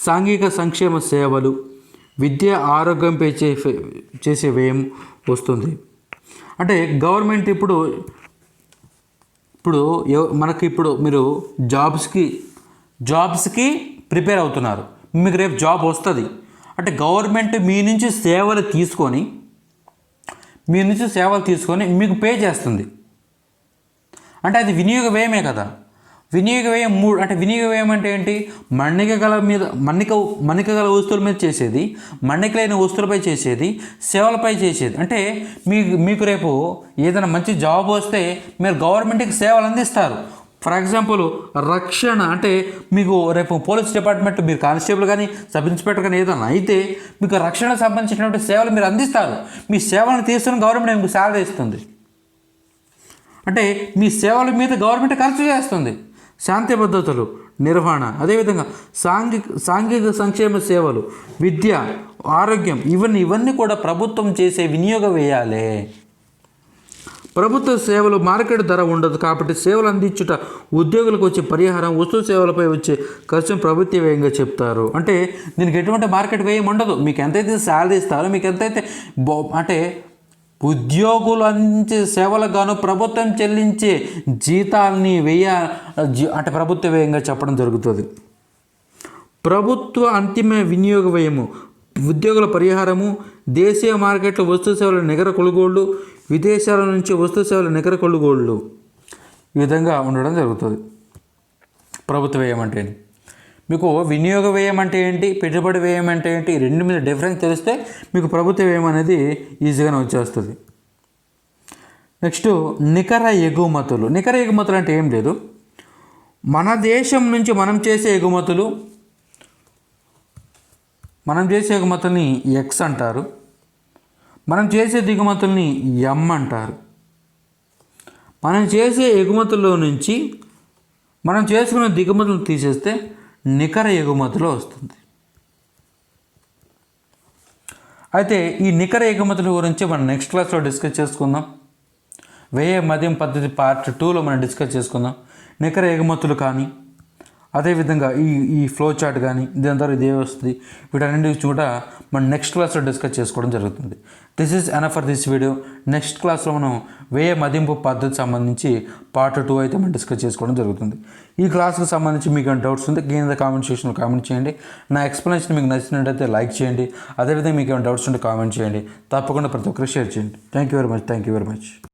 సాంఘిక సంక్షేమ సేవలు, విద్య, ఆరోగ్యంపై చేసే వ్యయం వస్తుంది. అంటే గవర్నమెంట్ ఇప్పుడు మీరు జాబ్స్కి ప్రిపేర్ అవుతున్నారు, మీకు రేపు జాబ్ వస్తుంది. అంటే గవర్నమెంట్ మీ నుంచి సేవలు తీసుకొని మీకు పే చేస్తుంది. అంటే అది వినియోగ వ్యయమే కదా. వినియోగ వ్యయం అంటే వినియోగ వ్యయం అంటే ఏంటి? మన్నిక గల వస్తువుల మీద చేసేది, మన్నిక లేని వస్తువులపై చేసేది, సేవలపై చేసేది. అంటే మీకు రేపు ఏదైనా మంచి జాబ్ వస్తే మీరు గవర్నమెంట్కి సేవలు అందిస్తారు. ఫర్ ఎగ్జాంపుల్ రక్షణ అంటే మీకు రేపు పోలీస్ డిపార్ట్మెంట్, మీరు కానిస్టేబుల్ కానీ సబ్ ఇన్స్పెక్టర్ కానీ ఏదైనా అయితే మీకు రక్షణకు సంబంధించినటువంటి సేవలు మీరు అందిస్తారు. మీ సేవలను తీసుకుని గవర్నమెంట్ మీకు శాలరీ ఇస్తుంది. అంటే మీ సేవల మీద గవర్నమెంట్ ఖర్చు చేస్తుంది. శాంతి భద్రతలు నిర్వహణ, అదేవిధంగా సాంఘిక సంక్షేమ సేవలు, విద్య, ఆరోగ్యం ఇవన్నీ కూడా ప్రభుత్వం చేసే వినియోగ వ్యయాలే. ప్రభుత్వ సేవలు మార్కెట్ ధర ఉండదు కాబట్టి సేవలు అందించుట ఉద్యోగులకు వచ్చే పరిహారం, వస్తు సేవలపై వచ్చే ఖర్చును ప్రభుత్వ వ్యయంగా చెప్తారు. అంటే దీనికి ఎటువంటి మార్కెట్ వ్యయం ఉండదు. మీకు ఎంతైతే శాలరీ ఇస్తారో, మీకు ఎంతైతే అంటే ఉద్యోగులు అందించే సేవలకు గాను ప్రభుత్వం చెల్లించే జీతాలని అంటే ప్రభుత్వ వ్యయంగా చెప్పడం జరుగుతుంది. ప్రభుత్వ అంతిమ వినియోగ వ్యయము, ఉద్యోగుల పరిహారము, దేశీయ మార్కెట్లో వస్తు సేవల నికర కొనుగోళ్లు, విదేశాల నుంచి వస్తు సేవల నికర కొనుగోళ్లు, ఈ విధంగా ఉండడం జరుగుతుంది. ప్రభుత్వ వ్యయం అంటే మీకు వినియోగ వ్యయం అంటే ఏంటి, పెట్టుబడి వ్యయం అంటే ఏంటి, రెండు మీద డిఫరెన్స్ తెలిస్తే మీకు ప్రభుత్వ వ్యయం అనేది ఈజీగానే వచ్చేస్తుంది. నెక్స్ట్ నికర ఎగుమతులు. నికర ఎగుమతులు అంటే ఏం లేదు, మన దేశం నుంచి మనం చేసే ఎగుమతుల్ని ఎక్స్ అంటారు, మనం చేసే దిగుమతుల్ని ఎం అంటారు. మనం చేసే ఎగుమతుల్లో నుంచి మనం చేసుకున్న దిగుమతులను తీసేస్తే నికర ఎగుమతిలో వస్తుంది. అయితే ఈ నికర ఎగుమతుల గురించి మనం నెక్స్ట్ క్లాస్లో డిస్కస్ చేసుకుందాం. వ్యయ మదింపు పద్ధతి పార్ట్ 2లో మనం డిస్కస్ చేసుకుందాం. నికర ఎగుమతులు కానీ అదేవిధంగా ఈ ఫ్లో చార్ట్ కానీ దీని ద్వారా ఇదే వస్తుంది. వీటన్నింటి కూడా మనం నెక్స్ట్ క్లాస్లో డిస్కస్ చేసుకోవడం జరుగుతుంది. This is enough for this video. Next క్లాస్లో మనం వ్యయ మదింపు పద్ధతి సంబంధించి పార్ట్ 2 అయితే మనం డిస్కస్ చేసుకోవడం జరుగుతుంది. ఈ క్లాస్కి సంబంధించి మీకు ఏమైనా డౌట్స్ ఉంటే కింద కామెంట్ సెక్షన్లో కామెంట్ చేయండి. నా ఎక్స్ప్లెనేషన్ మీకు నచ్చినట్టయితే లైక్ చేయండి. అదేవిధంగా మీకు ఏమైనా డౌట్స్ ఉంటే కామెంట్ చేయండి. తప్పకుండా ప్రతి ఒక్కరు షేర్ చేయండి. Thank you very much.